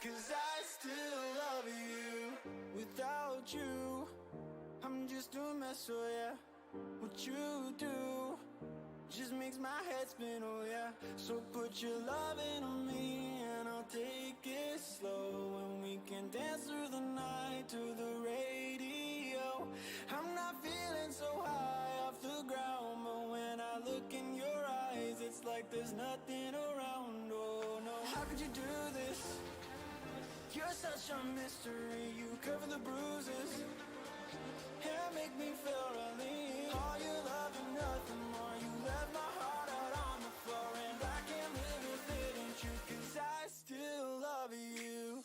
'Cause I still love you. Without you, I'm just a mess, oh yeah. What you do just makes my head spin, oh yeah. So put your love into me and I'll take it slow. And we can dance through the night to the radio. I'm not feeling so high off the ground, but when I look in your eyes, it's like there's nothing around, oh no. How could you do this? You're such a mystery. You cover the bruises and make me feel really. All your love and nothing more. You left my heart out on the floor, and I can't live if it ain't true. 'Cause I still love you.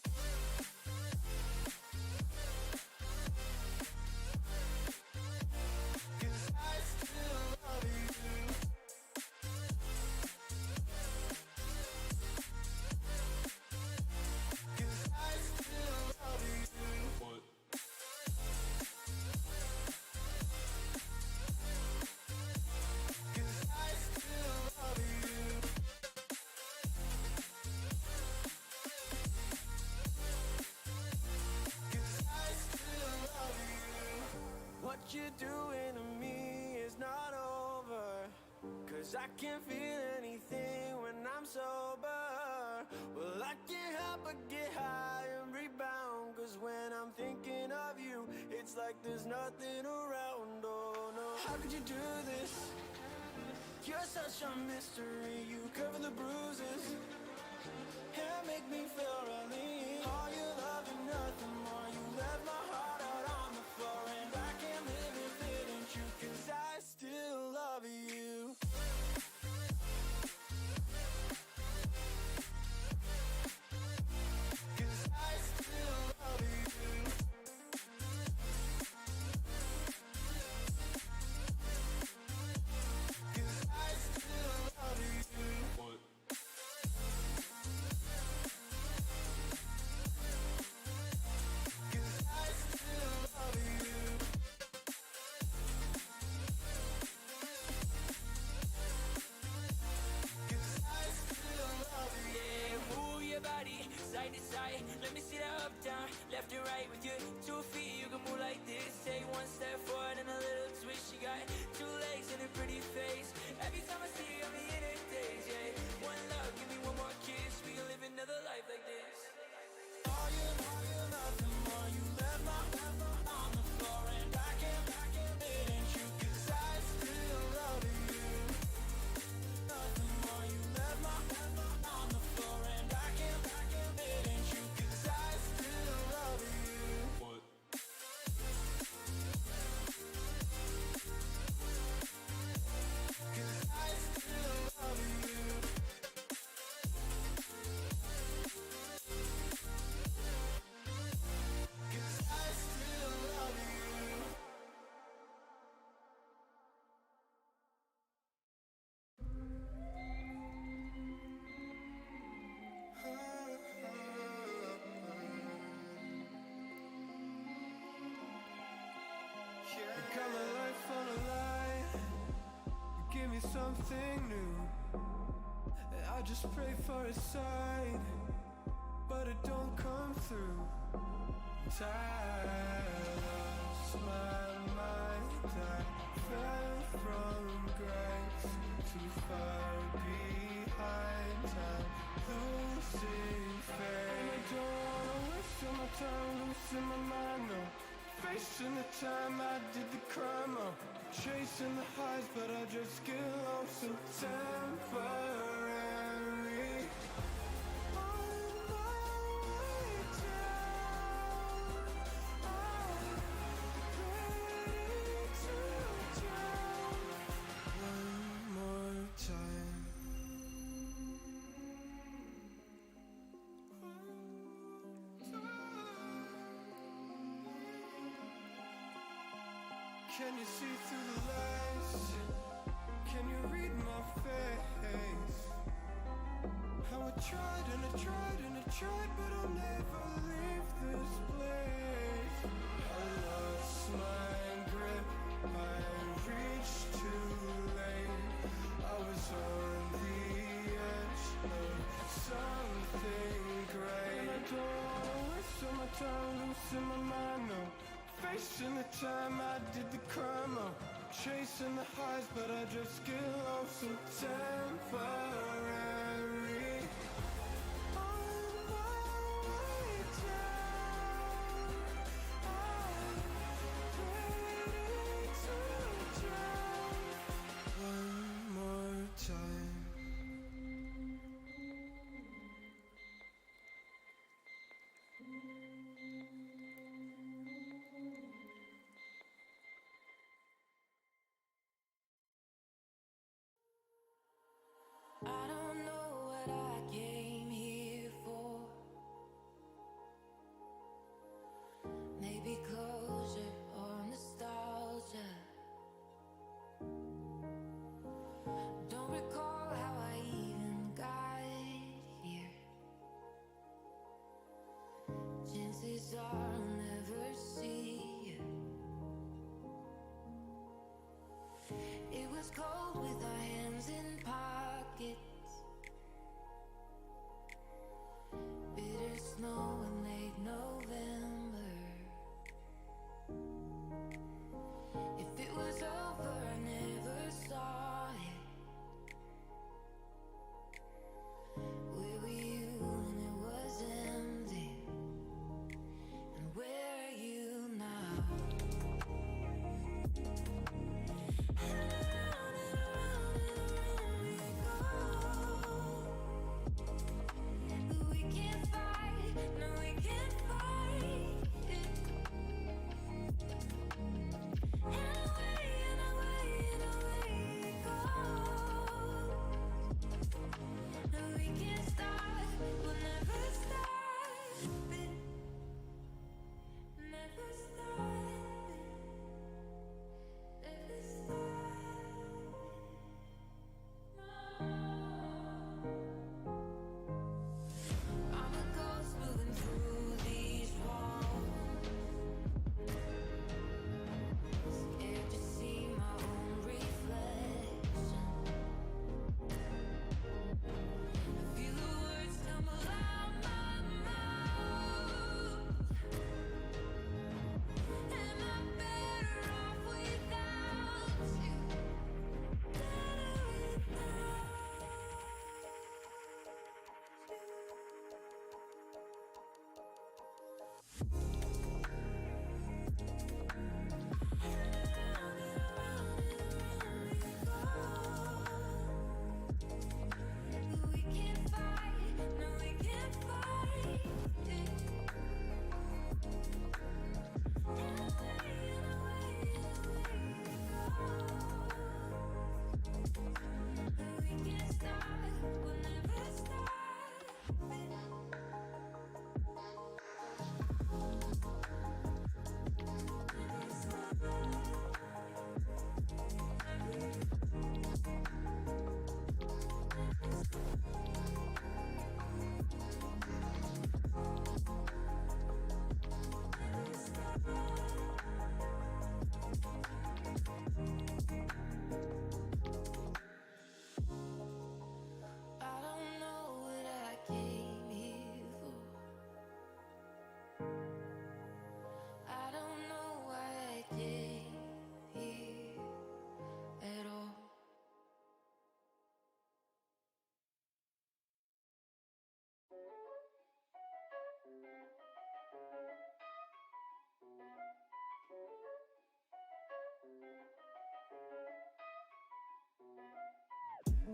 What you're doing to me is not over, 'cause I can't feel anything when I'm sober. Well, I can't help but get high and rebound, 'cause when I'm thinking of you, it's like there's nothing around, oh no. How could you do this? You're such a mystery. You cover the bruises and make me feel really. All your love and nothing more. You left my heart out on the floor, and I can't live if it ain't true. 'Cause I still love you. Side to side, let me see that up, down, left and right. With your 2 feet, you can move like this. Take one step forward and a little twist. You got 2 legs and a pretty face. Every time I see you, I'm in a daze, yeah. One love, give me one more kiss. We can live another life like this. All you nothing more. You left my heart on the floor, and I can't it ain't true. 'Cause I still love you. Nothing more. You left my heart on the floor, and I can't it ain't true. 'Cause I still love you. What? 'Cause I still love you. Color light full of light, you give me something new. I just pray for a sign, but it don't come through. Tired, lost my mind. I fell from grace too far behind. I'm losing faith, and I don't wanna waste all my time losing my mind. No, facing the time I did the crime. No, chasing the highs, but I just get lost. So temporary. Can you see through the lies? Can you read my face? How I tried and I tried and I tried, but I'll never leave this place. I lost my grip, I reached too late. I was on the edge of something great, and I don't wanna waste all my time losing my mind. No, facing the time I did the crime. I'm chasing the highs, but I just get lost. So temporary. On my way down, I'm ready to drown. One more time. I don't know what I came here for. Maybe closure or nostalgia. Don't recall how I even got here. Chances are I'll never see you. It was cold with our hands in pockets. Bitter snow in late November. If it was over, I never saw it. Where were you when it was empty? And where are you now? We can't fight, no we can't fight it. And away it goes. No we can't stop, we'll never stop it. Never stop it. Never stop it. I'm a ghost moving through these walls, scared to see my own reflection. I feel the words tumble out my mouth. Am I better off without you? Better without you. We can't fight, no we can't fight it. And away we can't stop, we'll never stop it.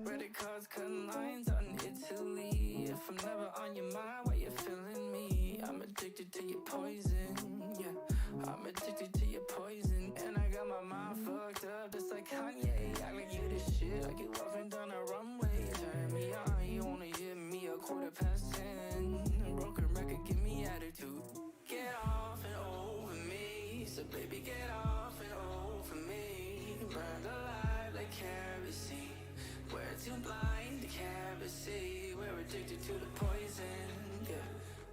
Credit cards, cutting lines out in Italy. If I'm never on your mind, why you feeling me? I'm addicted to your poison, yeah. I'm addicted to your poison. And I got my mind fucked up, just like Kanye. Act like you the shit, like you walking down a runway. Turn me on, you wanna hit me a 10:15. Broken record, give me attitude. Get off and over me, so baby get off and over me. Burned alive like kerosene. We're too blind to can't see. We're addicted to the poison, yeah.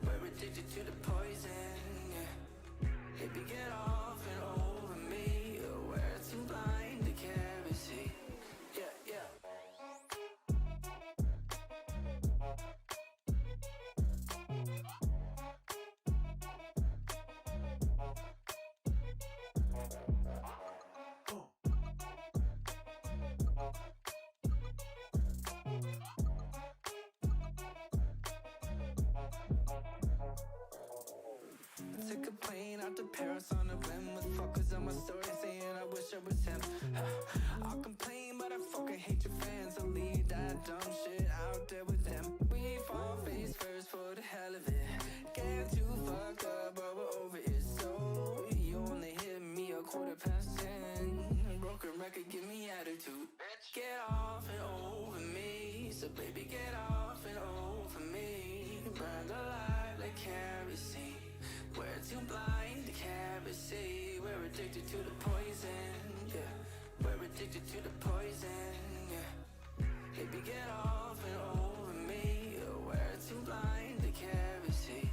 We're addicted to the poison, yeah. Baby get off and over me. We're too blind to can't see. Yeah, yeah. Took a plane out to Paris on a whim with fuckers on my story saying I wish I was him. I'll complain, but I fucking hate your fans. So leave that dumb shit out there with them. We fall face first for the hell of it. Get too fucked up, but we're over it. So you only hit me a 10:15. Broken record, give me attitude. Get off and over me, so baby get off and over me. Burned alive like kerosene. We're too blind to can't see. We're addicted to the poison, yeah. We're addicted to the poison, yeah. Baby, get off and over me. We're too blind to can't see.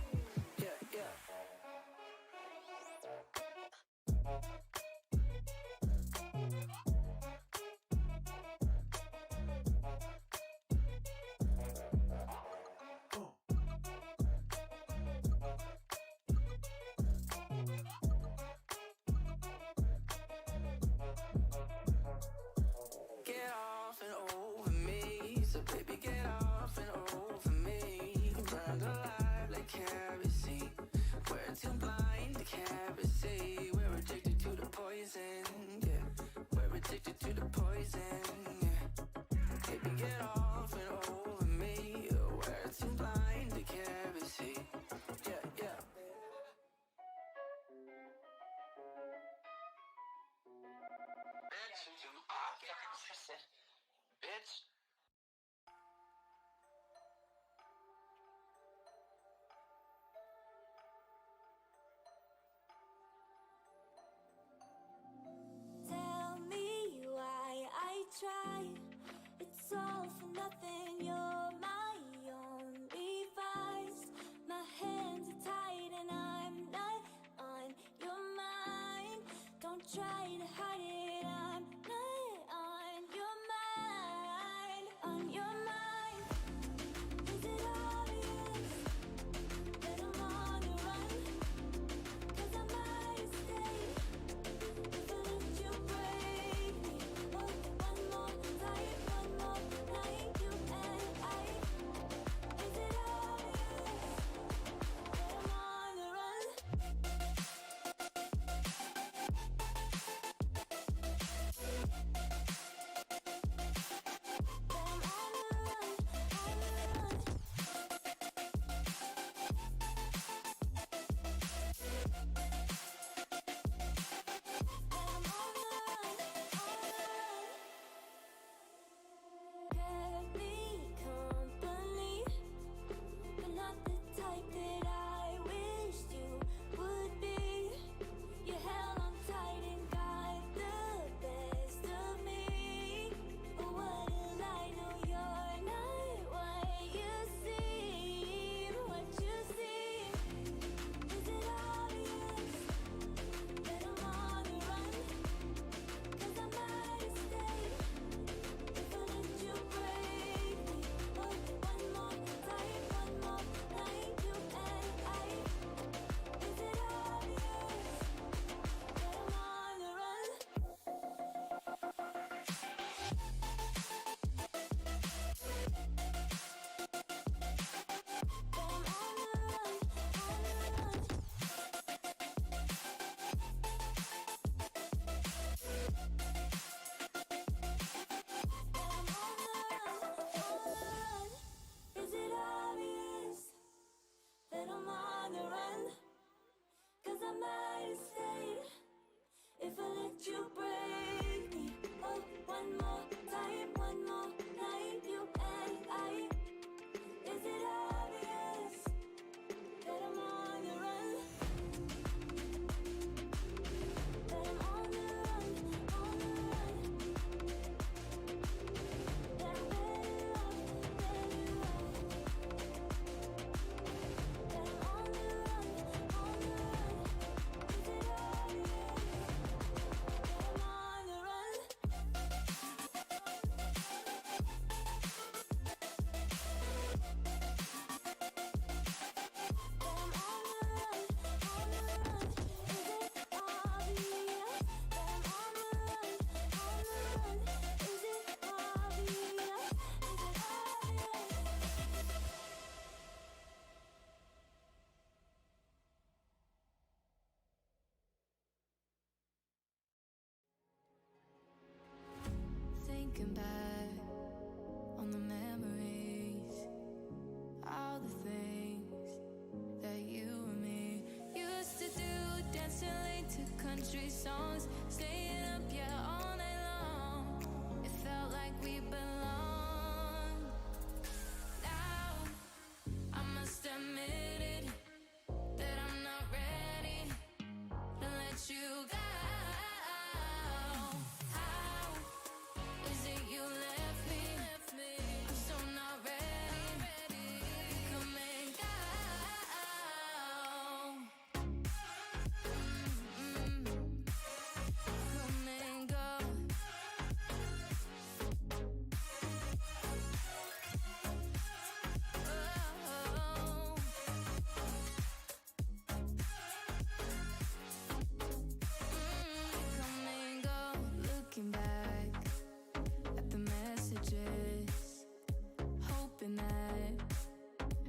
Yeah, yeah. Get off and over me, so baby get off and over me. Burned alive like kerosene. We're too blind to can't see. We're addicted to the poison, yeah. We're addicted to the poison, yeah. Baby get off and over me. We're too blind to can't see. Yeah, yeah. Bitch, you bitch. Tell me why I try. It's all for nothing. You're my only vice. My hands are tied and I'm not on your mind. Don't try to hide it. I'm not on your mind. On your mind. Is it obvious that I'm on the run? 'Cause I might stay. If I let you break me, one more night, you and I. Is it obvious that I'm on the run? Looking back on the memories, all the things that you and me used to do, dancing late to country songs, staying up, yeah, all night long. It felt like we belonged. Now I must admit it, that I'm not ready to let you go. How is it you left me? I'm so not ready to come and go. Come and go. Oh. Come and go. Looking back at the messages, hoping that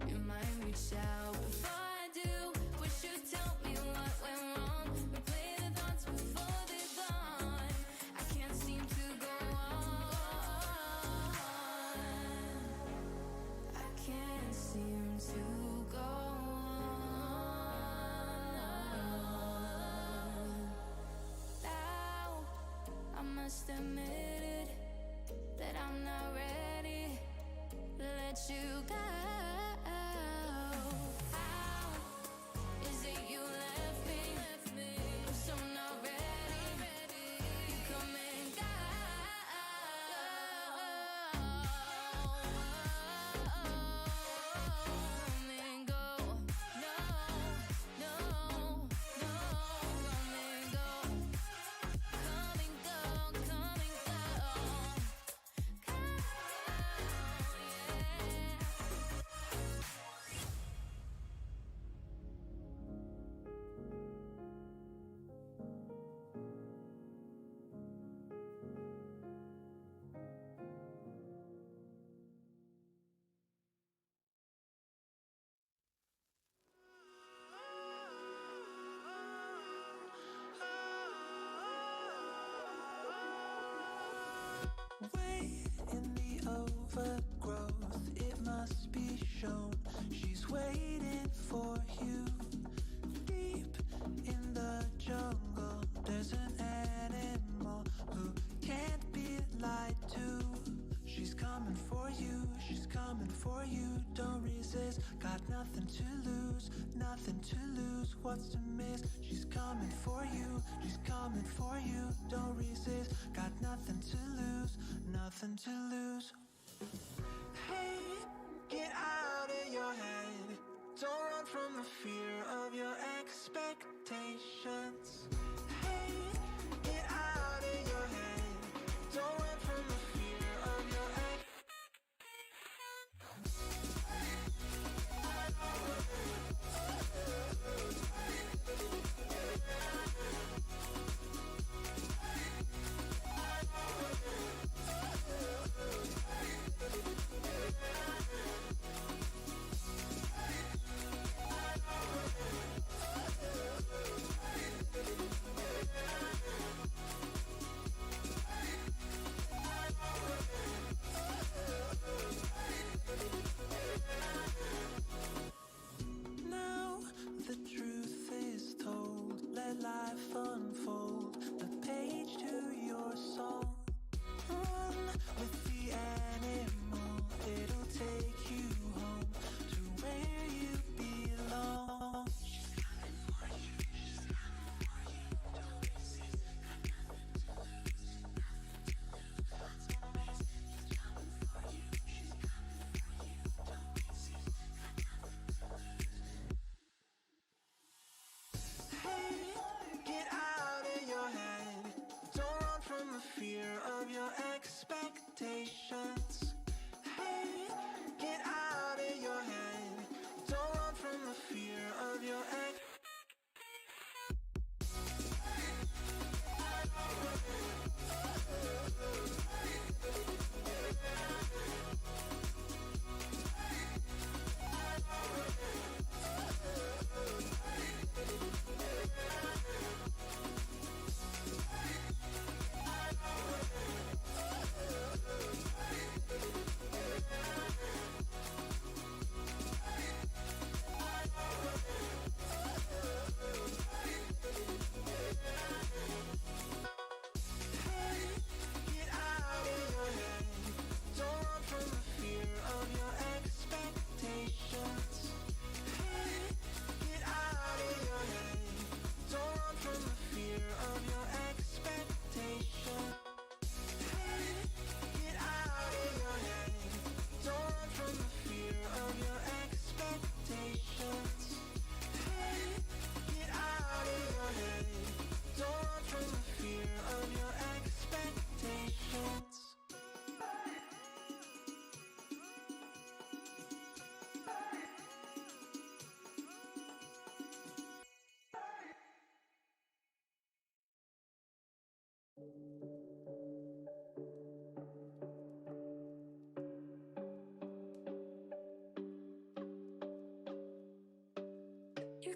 you might reach out. Before I do, wish you'd tell me what went wrong. Replay the thoughts before they're gone. I can't seem to go on. I can't seem to go on. Now I must admit it, that I'm not ready to let you go. How is it you left me? I'm so not ready to come and go. Come and go. No, no, no. Come and go. Come and go. Come and go. Come, Way in the overgrowth, it must be shown. She's waiting for you. Deep in the jungle, there's an animal who can't be lied to. She's coming for you, she's coming for you. Don't resist, got nothing to lose, nothing to lose. What's to miss? She's coming for you, she's coming for you. Don't resist, got nothing to lose, nothing to lose. Hey, get out of your head. Don't run from the fear of your expectations. Hey, get out of your head. Don't run from the fear of your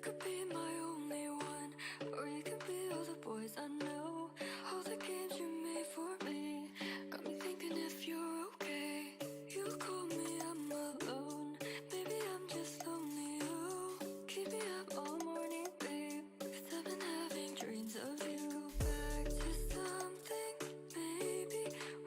could be my only one, or you could be all the boys I know. All the games you made for me got me thinking if you're okay. You call me, I'm alone. Maybe I'm just lonely. Oh, keep me up all morning, babe. 'Cause I've been having dreams of you. Back to something, maybe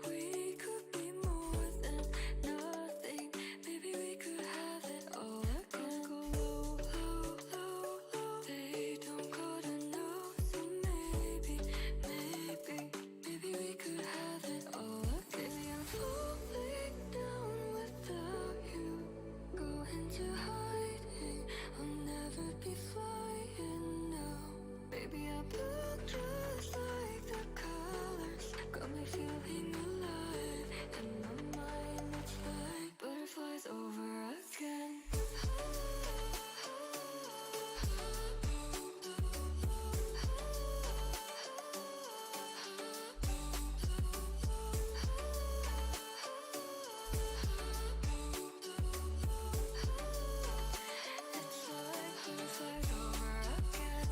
we could be more than nothing. Maybe we could have it all. I can't go low, low, low, low. They don't gotta know, so maybe we could have it all. Maybe I'm falling down without you. Go into hiding, I'll never be flying now. Baby, I look just like the colors, got me feeling alive. In my mind, it's like butterflies over again. It's like butterflies over again.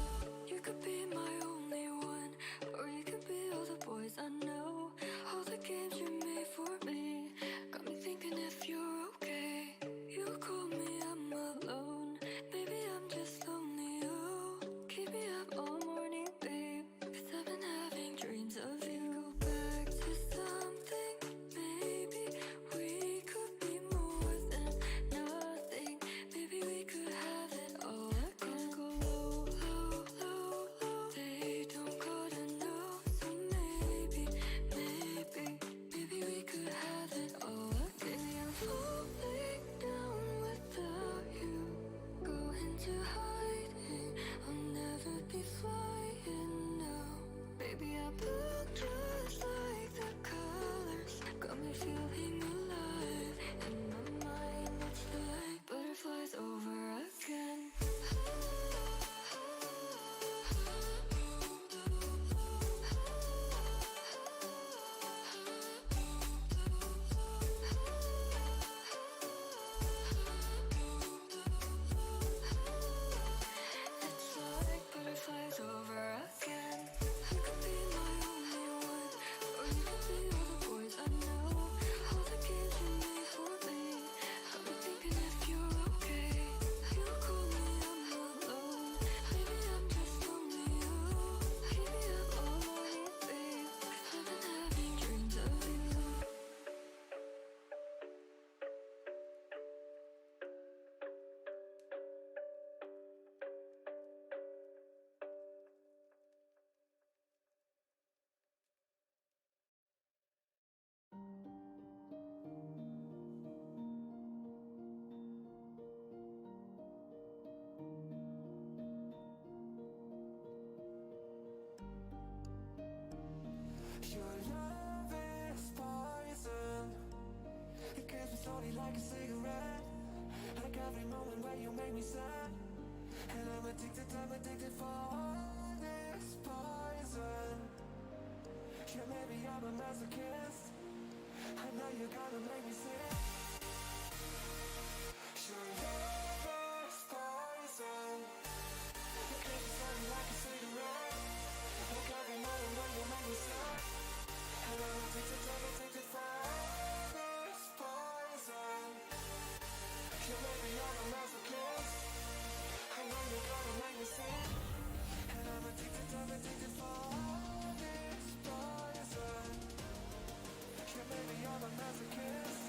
You could be my only one, or you could be all the boys I know. All the games you made for me got me thinking if you're okay. You call me, I'm alone. Maybe I'm just lonely. Oh, keep me up all morning, babe. 'Cause I've been having dreams of you. Back to something, maybe we could be more than nothing. Maybe we could have it all. I can't go low, low, low, low. They don't gotta know, so maybe we could have it all. Maybe I'm falling down without you. Go into hiding, I'll never be flying now. Baby, I look just like the colors, got me feeling alive. In my mind, it's like butterflies over again. It's like butterflies over again. You could be my only one, or you could be all the boys I know. All the games you made for me got me thinking if you're okay. You call me, I'm alone. Maybe I'm just lonely. Oh, keep me up all morning, babe. 'Cause I've been having dreams of you. Your love is poison. It kills me slowly like a cigarette. Like every moment where you make me sad. And I'm addicted for all this poison. Yeah, maybe I'm a masochist. I know you're gonna make me sick. Your love is poison. It kills me slowly like a cigarette. Like every moment when you make me sad. And I'm addicted for all this poison. Yeah, maybe I'm a masochist. I know you're gonna make me sick. And I'm addicted for all this poison. Yeah, maybe I'm a masochist.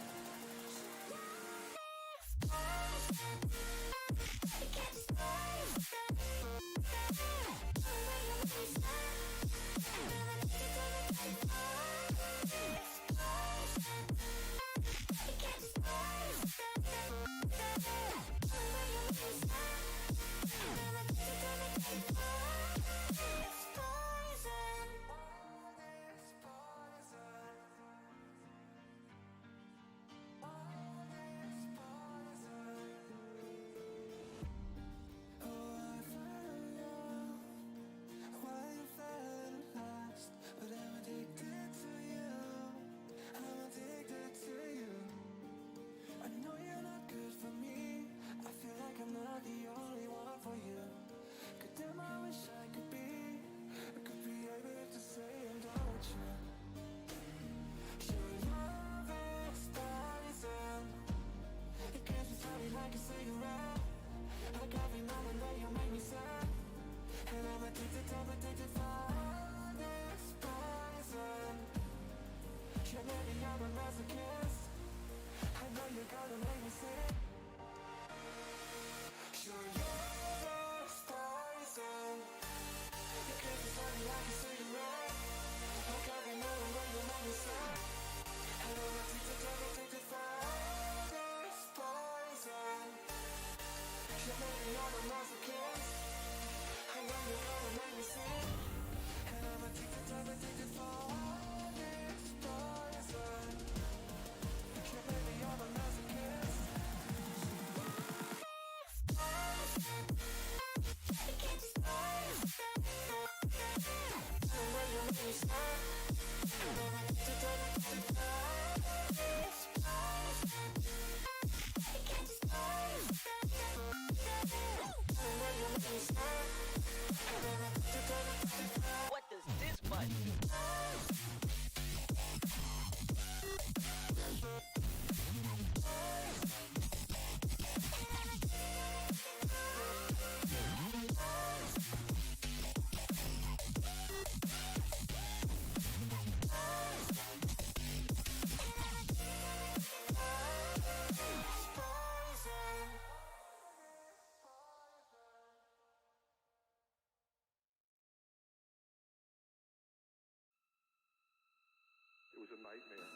masochist. I know you're gonna make me sick. Sure, you're poison. Your kiss is only like a cigarette. Don't got me knowing when you make me sick. And I'm addicted for this poison. You made me on a masochist. I know you're gonna make me sick. And I'm addicted for this poison. You made me on a masochist. I can't just and when you make me sick. And I'm addicted for this poison. I can't just and when you make me sick. And I'm addicted for this. What does this button do? It was a nightmare.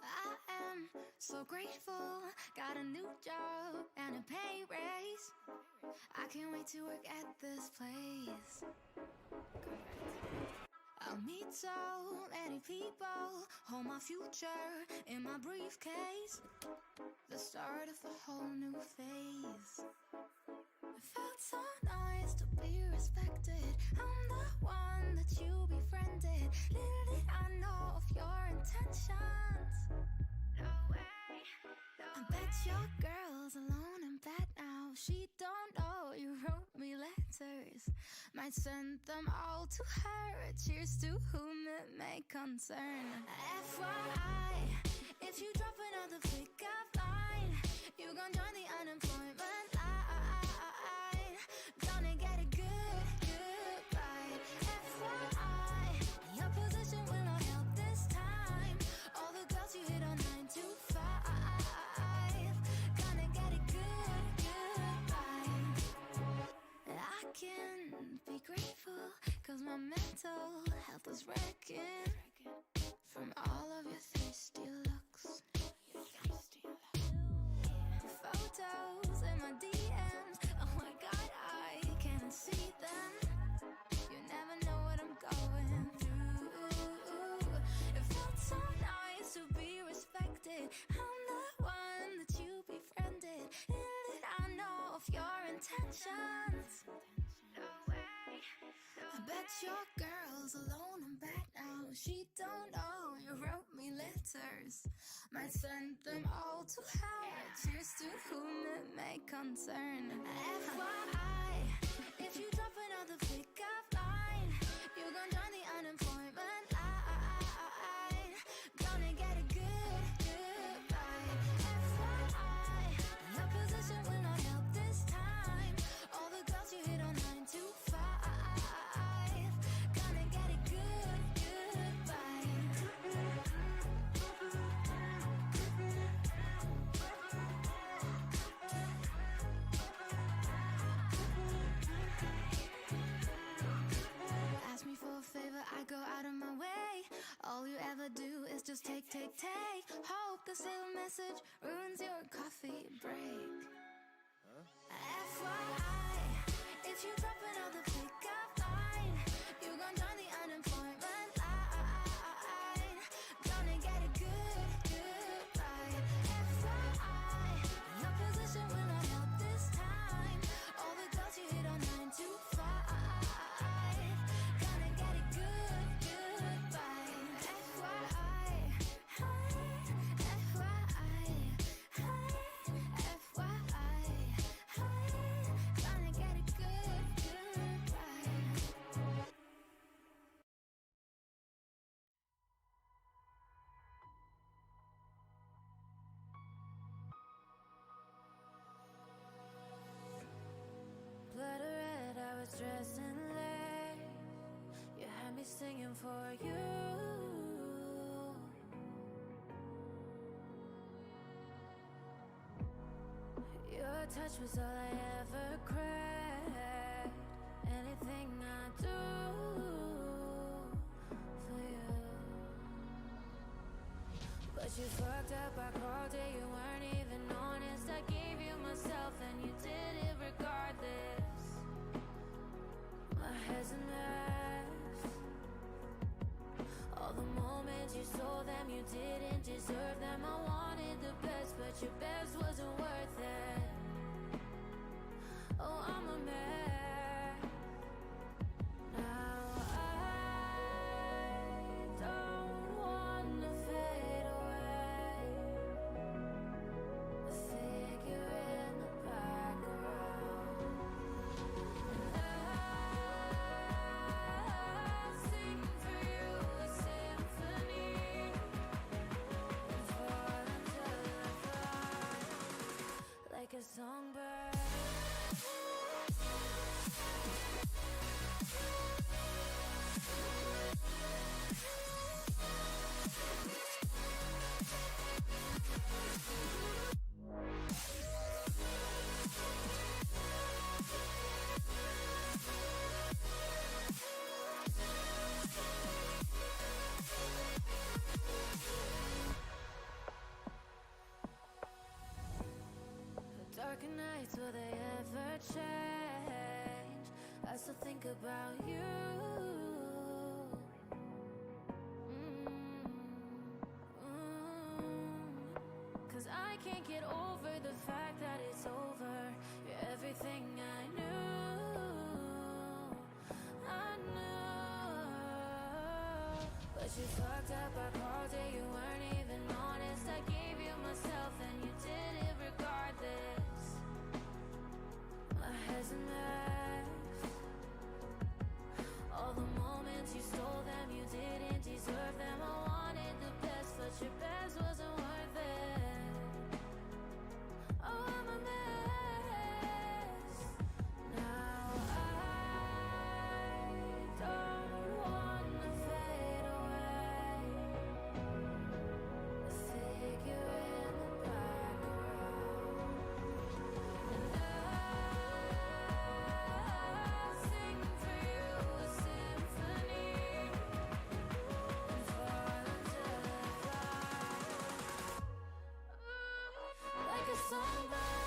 I am so grateful, got a new job and it pays can't wait to work at this place. I'll meet so many people, hold my future in my briefcase. The start of a whole new phase. It felt so nice to be respected. I'm the one that you befriended. Little did I know of your intentions. No way, no I bet your girl's alone in bed now. She don't know you wrote me letters. Might send them all to her. Cheers to whom it may concern. FYI, if you drop another pickup line, you gon' join the unemployment line. Gonna get a good, goodbye. FYI, your position will not help this time. All the girls you hit on 9 to 5. Gonna get a good, goodbye. I can be grateful, cause my mental health is wrecking from all of your thirsty looks. The photos in my DMs, oh my god, I can't see them. You never know what I'm going through. It felt so nice to be respected. I'm the one that you befriended. Little did I know of your intentions. No way. I bet your girl's alone in bed now. She don't know you wrote me letters. Might send them all to her. Cheers to whom it may concern. FYI, if you drop another pickup line, you gon' join the unemployment line. Gonna get a good, goodbye. FYI, your position will not help this time. All the girls you hit on 9 to 5. Gonna get a good, goodbye. Ask me for a favor, I go out of my way. All you ever do is just take. Hope this little message ruins your coffee break. FYI, if you drop another pickup line, you gon' join the unemployment line. Gonna get a good, goodbye. FYI, your position will not help this time. All the girls you hit on 9 to 5. Gonna get a good, goodbye. FYI, gonna get a good, goodbye. Blood red, I was dressed in lace. You had me singing for you. Your touch was all I ever craved. Anything I do for you. But you fucked up, I called it, you weren't even honest. I gave you myself and you did it regardless. My head's a mess. All the moments you sold them, you didn't deserve them. I wanted the best, but your best wasn't worth it. Oh, I'm a mess. Now I don't wanna fade away. A figure in the background. I sing for you a symphony and fall until I find nights, will they ever change? I still think about you. Cause I can't get over the fact that it's over. You're everything I knew. But you fucked up, I called it, you weren't even honest. I gave you myself and you did it regardless. My head's a mess. All the moments you stole them, you didn't deserve them. I wanted the best, but your best wasn't worth it. Oh, I'm a mess. Now I don't wanna fade away. A figure in the background. And I sing for you a symphony. And fall until I fly. Like a songbird.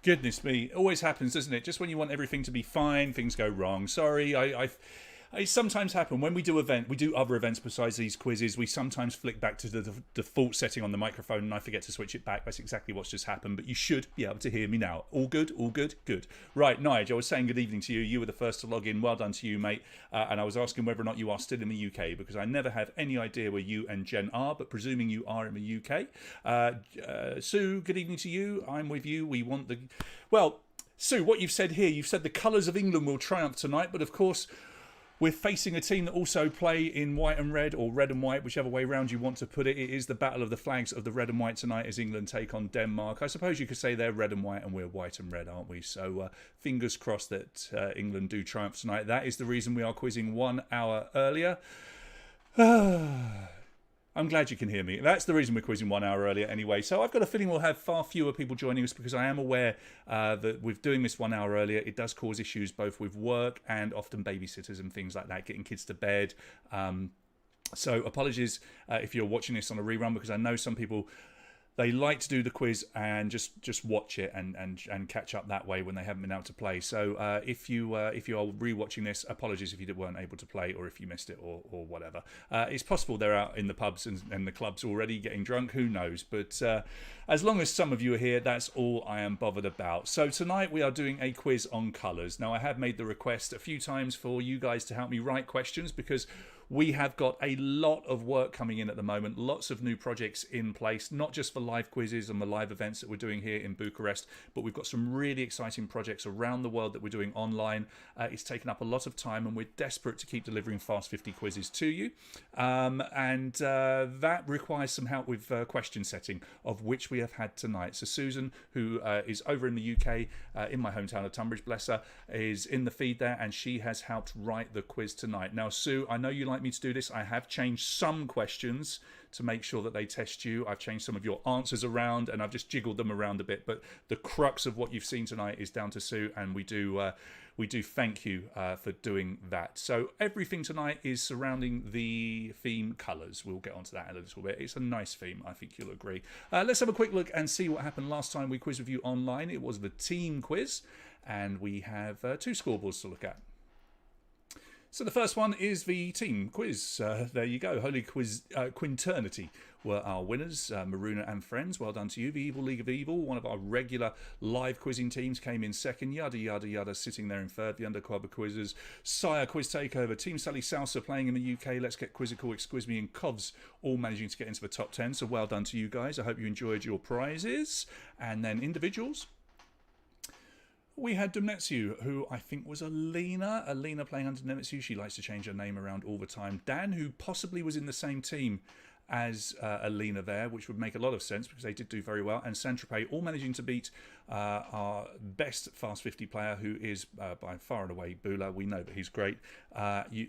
Goodness me, it always happens, doesn't it? Just when you want everything to be fine, things go wrong. Sorry, I sometimes happen when we do other events besides these quizzes. We sometimes flick back to the default setting on the microphone, and I forget to switch it back. That's exactly what's just happened. But you should be able to hear me now. All good, all good, good. Right, Nigel, I was saying good evening to you. You were the first to log in. Well done to you, mate. And I was asking whether or not you are still in the UK, because I never have any idea where you and Jen are. But presuming you are in the UK, Sue, good evening to you. I'm with you. We want the Sue, what you've said here, you've said the colours of England will triumph tonight, but of course we're facing a team that also play in white and red, or red and white, whichever way round you want to put it. It is the battle of the flags of the red and white tonight as England take on Denmark. I suppose you could say they're red and white and we're white and red, aren't we? So fingers crossed that England do triumph tonight. That is the reason we are quizzing 1 hour earlier. I'm glad you can hear me. That's the reason we're quizzing 1 hour earlier anyway. So I've got a feeling we'll have far fewer people joining us, because I am aware that with doing this 1 hour earlier, it does cause issues both with work and often babysitters and things like that, getting kids to bed. So apologies if you're watching this on a rerun, because I know some people, they like to do the quiz and just watch it and catch up that way when they haven't been able to play. So if you are rewatching this, apologies if you weren't able to play or if you missed it or whatever. It's possible they're out in the pubs and the clubs already getting drunk. Who knows? But as long as some of you are here, that's all I am bothered about. So tonight we are doing a quiz on colours. Now I have made the request a few times for you guys to help me write questions, because we have got a lot of work coming in at the moment, lots of new projects in place, not just for live quizzes and the live events that we're doing here in Bucharest, but we've got some really exciting projects around the world that we're doing online. It's taken up a lot of time, and we're desperate to keep delivering Fast 50 quizzes to you. That requires some help with question setting, of which we have had tonight. So Susan, who is over in the UK, in my hometown of Tunbridge, bless her, is in the feed there, and she has helped write the quiz tonight. Now, Sue, I know you like me to do this. I have changed some questions to make sure that they test you. I've changed some of your answers around, and I've just jiggled them around a bit, but the crux of what you've seen tonight is down to Sue, and we do thank you for doing that. So everything tonight is surrounding the theme colours. We'll get onto that in a little bit. It's a nice theme, I think you'll agree. Let's have a quick look and see what happened last time we quizzed with you online. It was the team quiz, and we have 2 scoreboards to look at. So the first one is the team quiz. There you go. Holy Quiz Quinternity were our winners. Maruna and friends, well done to you. The Evil League of Evil, one of our regular live quizzing teams, came in second. Yada, yada, yada, sitting there in third. The Undercover Quizzers. Sire Quiz Takeover. Team Sally Salsa playing in the UK. Let's Get Quizzical, Exquiz Me, and Covs all managing to get into the top 10. So well done to you guys. I hope you enjoyed your prizes. And then individuals. We had Dumnetsiu, who I think was Alina playing under Nemetsu. She likes to change her name around all the time. Dan, who possibly was in the same team as Alina there, which would make a lot of sense because they did do very well. And Saint-Tropez all managing to beat our best Fast 50 player, who is by far and away Bula. We know that he's great.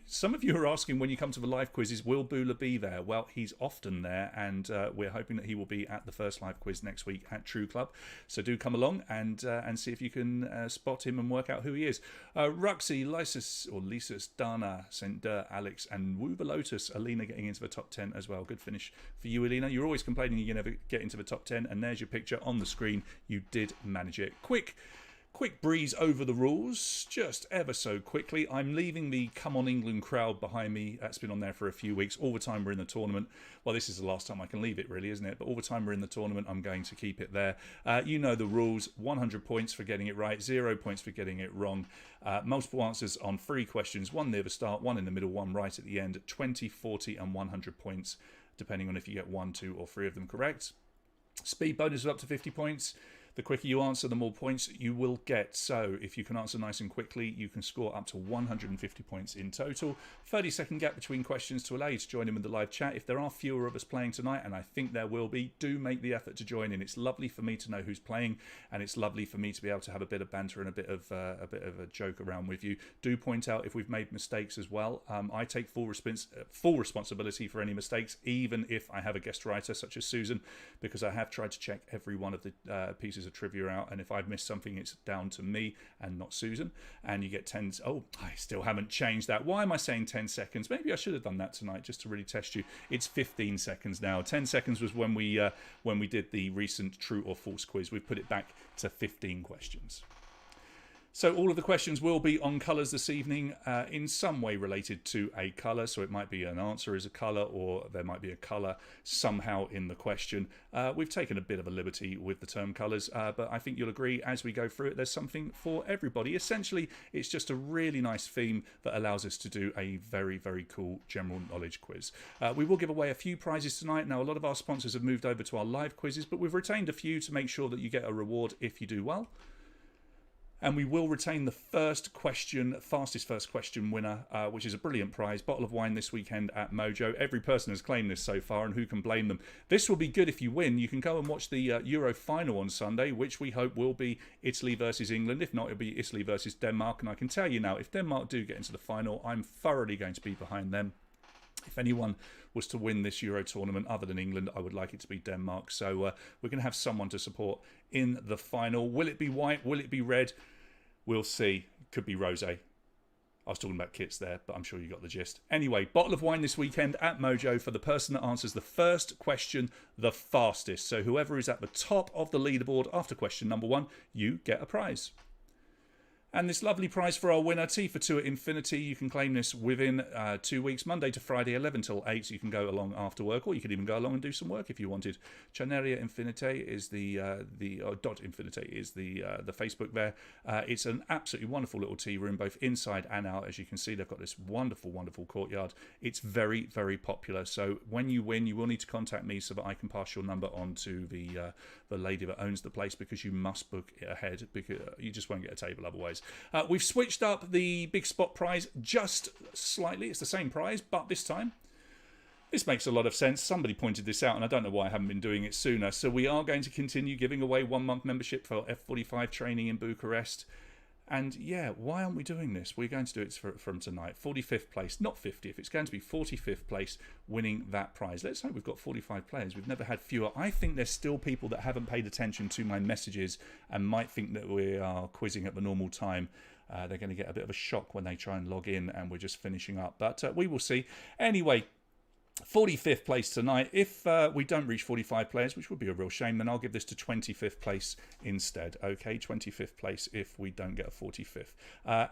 Some of you are asking, when you come to the live quizzes, will Bula be there? Well, he's often there, and we're hoping that he will be at the first live quiz next week at True Club. So do come along and see if you can spot him and work out who he is. Ruxy, Lysis, Dana, St. Alex, and Woover Lotus, Alina getting into the top 10 as well. Good finish for you, Alina. You're always complaining you never get into the top 10, and there's your picture on the screen. You did manage it. Quick breeze over the rules, just ever so quickly. I'm leaving the Come On England crowd behind me. That's been on there for a few weeks. All the time we're in the tournament. Well, this is the last time I can leave it, really, isn't it? But all the time we're in the tournament, I'm going to keep it there. You know the rules. 100 points for getting it right, 0 points for getting it wrong. Multiple answers on 3 questions, 1 near the start, 1 in the middle, 1 right at the end. 20, 40 and 100 points, depending on if you get 1, 2 or 3 of them correct. Speed bonus of up to 50 points. The quicker you answer, the more points you will get. So if you can answer nice and quickly, you can score up to 150 points in total. 30-second gap between questions to allow you to join in with the live chat. If there are fewer of us playing tonight, and I think there will be, do make the effort to join in. It's lovely for me to know who's playing, and it's lovely for me to be able to have a bit of banter and a bit of a joke around with you. Do point out if we've made mistakes as well. I take full responsibility for any mistakes, even if I have a guest writer such as Susan, because I have tried to check every one of the pieces of trivia out, and if I've missed something, it's down to me and not Susan. And you get 10. Oh, I still haven't changed that. Why am I saying 10 seconds? Maybe I should have done that tonight just to really test you. It's 15 seconds now. 10 seconds was when we did the recent true or false quiz. We've put it back to 15 questions. So all of the questions will be on colours this evening, in some way related to a colour. So it might be an answer is a colour, or there might be a colour somehow in the question. We've taken a bit of a liberty with the term colours, but I think you'll agree as we go through it, there's something for everybody. Essentially, it's just a really nice theme that allows us to do a very, very cool general knowledge quiz. We will give away a few prizes tonight. Now, a lot of our sponsors have moved over to our live quizzes, but we've retained a few to make sure that you get a reward if you do well. And we will retain the fastest first question winner, which is a brilliant prize. Bottle of wine this weekend at Mojo. Every person has claimed this so far, and who can blame them? This will be good if you win. You can go and watch the Euro final on Sunday, which we hope will be Italy versus England. If not, it'll be Italy versus Denmark. And I can tell you now, if Denmark do get into the final, I'm thoroughly going to be behind them. If anyone was to win this Euro tournament other than England, I would like it to be Denmark. So we're going to have someone to support in the final. Will it be white? Will it be red? We'll see. Could be rosé. I was talking about kits there, but I'm sure you got the gist. Anyway, bottle of wine this weekend at Mojo for the person that answers the first question the fastest. So whoever is at the top of the leaderboard after question number 1, you get a prize. And this lovely prize for our winner, Tea for Two at Infinity. You can claim this within 2 weeks, Monday to Friday, 11 till 8. So you can go along after work, or you could even go along and do some work if you wanted. Chaneria Infinite is dot Infinite is the Facebook there. It's an absolutely wonderful little tea room, both inside and out. As you can see, they've got this wonderful, wonderful courtyard. It's very, very popular. So when you win, you will need to contact me so that I can pass your number on to the lady that owns the place, because you must book it ahead, because you just won't get a table otherwise. We've switched up the big spot prize just slightly. It's the same prize, but this time, this makes a lot of sense. Somebody pointed this out, and I don't know why I haven't been doing it sooner. So we are going to continue giving away 1 month membership for F45 training in Bucharest. And yeah, why aren't we doing this? We're going to do it from tonight. 45th place, not 50th. It's going to be 45th place winning that prize. Let's hope we've got 45 players. We've never had fewer. I think there's still people that haven't paid attention to my messages and might think that we are quizzing at the normal time. They're going to get a bit of a shock when they try and log in and we're just finishing up. But we will see. Anyway, 45th place tonight. If we don't reach 45 players, which would be a real shame, then I'll give this to 25th place instead. Okay, 25th place if we don't get a 45th.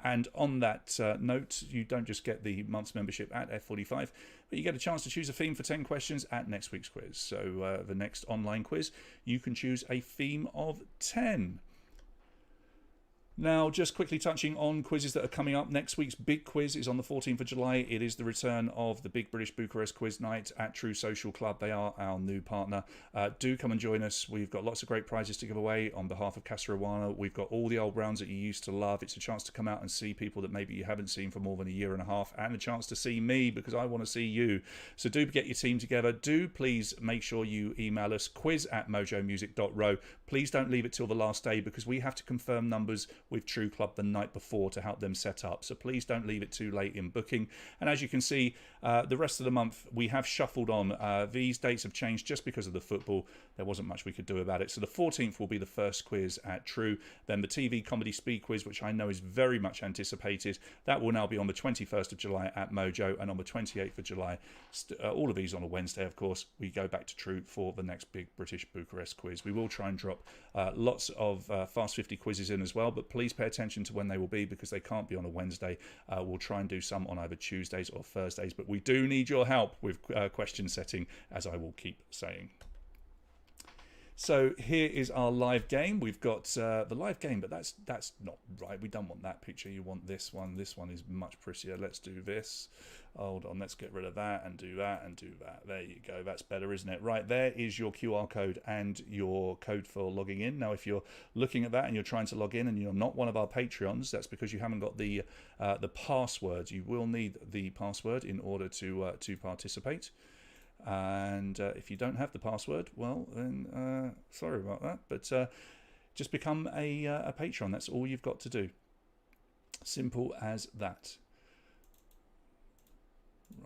And on that note, you don't just get the month's membership at F45, but you get a chance to choose a theme for 10 questions at next week's quiz. So the next online quiz, you can choose a theme of 10. Now, just quickly touching on quizzes that are coming up. Next week's big quiz is on the 14th of July. It is the return of the Big British Bucharest Quiz Night at True Social Club. They are our new partner. Do come and join us. We've got lots of great prizes to give away on behalf of Casa Rwana. We've got all the old rounds that you used to love. It's a chance to come out and see people that maybe you haven't seen for more than a year and a half, and a chance to see me, because I want to see you. So do get your team together. Do please make sure you email us, quiz@mojomusic.ro. Please don't leave it till the last day, because we have to confirm numbers with True Club the night before to help them set up. So please don't leave it too late in booking. And as you can see, the rest of the month we have shuffled on. These dates have changed just because of the football. There wasn't much we could do about it. So the 14th will be the first quiz at True. Then the TV Comedy Speed Quiz, which I know is very much anticipated. That will now be on the 21st of July at Mojo. And on the 28th of July, all of these on a Wednesday, of course, we go back to True for the next Big British Bucharest quiz. We will try and drop lots of Fast 50 quizzes in as well, but please pay attention to when they will be, because they can't be on a Wednesday. We'll try and do some on either Tuesdays or Thursdays, but we do need your help with question setting, as I will keep saying. So here is our live game. We've got the live game, but that's not right. We don't want that picture. You want this one. This one is much prettier. Let's do this. Hold on, let's get rid of that and do that and do that. There you go. That's better, isn't it? Right, there is your QR code and your code for logging in. Now, if you're looking at that and you're trying to log in and you're not one of our Patreons, that's because you haven't got the password. You will need the password in order to participate. And if you don't have the password, well, then sorry about that. But just become a Patreon. That's all you've got to do. Simple as that.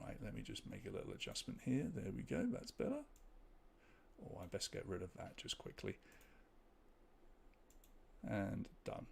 Right, let me just make a little adjustment here. There we go, that's better. Oh, I best get rid of that just quickly. And done.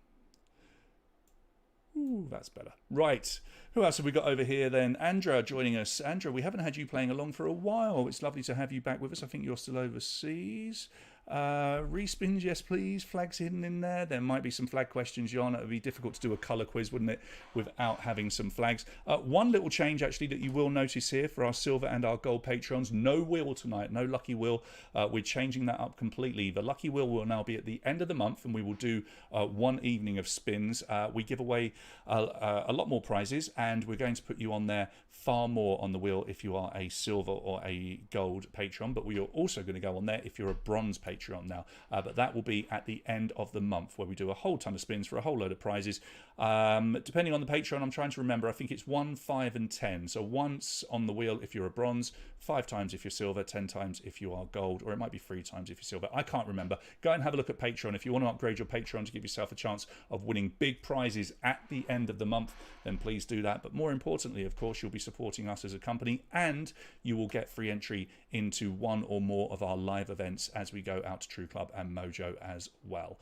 Ooh, that's better. Right, who else have we got over here then? Andra joining us. Andra, we haven't had you playing along for a while. It's lovely to have you back with us. I think you're still overseas. Respins, yes please. Flags hidden in there. There might be some flag questions, Jon. It would be difficult to do a colour quiz, wouldn't it, without having some flags. One little change actually that you will notice here for our silver and our gold patrons: no wheel tonight, no lucky wheel. We're changing that up completely. The lucky wheel will now be at the end of the month, and we will do one evening of spins. We give away a lot more prizes, and we're going to put you on there far more on the wheel if you are a silver or a gold patron, but we are also going to go on there if you're a bronze patron. Patreon now. But that will be at the end of the month, where we do a whole ton of spins for a whole load of prizes. Depending on the Patreon, I'm trying to remember, I think it's 1, 5 and 10. So once on the wheel if you're a bronze, 5 times if you're silver, 10 times if you are gold, or it might be 3 times if you're silver. I can't remember. Go and have a look at Patreon. If you want to upgrade your Patreon to give yourself a chance of winning big prizes at the end of the month, then please do that. But more importantly, of course, you'll be supporting us as a company, and you will get free entry into one or more of our live events as we go out to True Club and Mojo as well.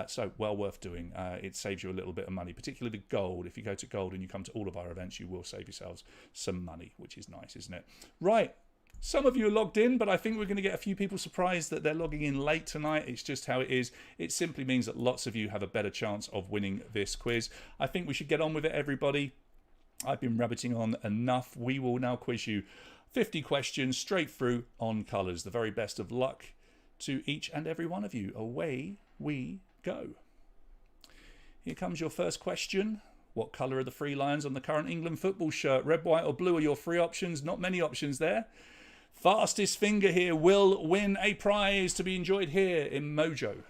So well worth doing. It saves you a little bit of money, particularly gold. If you go to gold and you come to all of our events, you will save yourselves some money, which is nice, isn't it? Right. Some of you are logged in, but I think we're going to get a few people surprised that they're logging in late tonight. It's just how it is. It simply means that lots of you have a better chance of winning this quiz. I think we should get on with it, everybody. I've been rabbiting on enough. We will now quiz you 50 questions straight through on colours. The very best of luck to each and every one of you. Away we go. Here comes your first question. What colour are the 3 lions on the current England football shirt? Red, white or blue are your 3 options. Not many options there. Fastest finger here will win a prize to be enjoyed here in Mojo.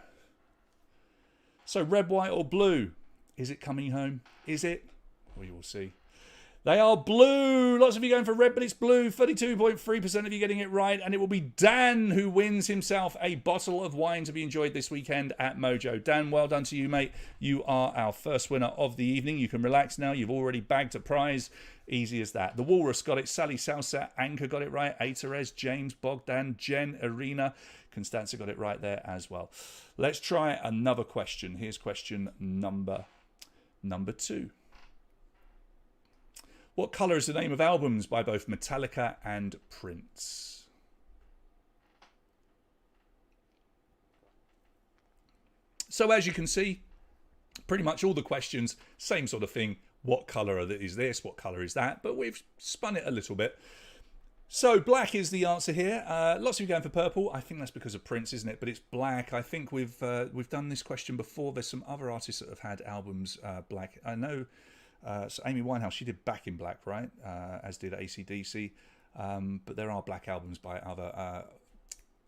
So red, white or blue? Is it coming home? Is it? We will see. They are blue. Lots of you going for red, but it's blue. 32.3% of you getting it right. And it will be Dan who wins himself a bottle of wine to be enjoyed this weekend at Mojo. Dan, well done to you, mate. You are our first winner of the evening. You can relax now. You've already bagged a prize. Easy as that. The Walrus got it. Sally Salsa. Anchor got it right. Aterez, James, Bogdan, Jen, Irina. Constanza got it right there as well. Let's try another question. Here's question number 2. What colour is the name of albums by both Metallica and Prince? So as you can see, pretty much all the questions, same sort of thing. What colour is this? What colour is that? But we've spun it a little bit. So black is the answer here. Lots of you going for purple. I think that's because of Prince, isn't it? But it's black. I think we've done this question before. There's some other artists that have had albums black. I know. So Amy Winehouse, she did Back in Black, right? As did AC/DC. But there are black albums by other.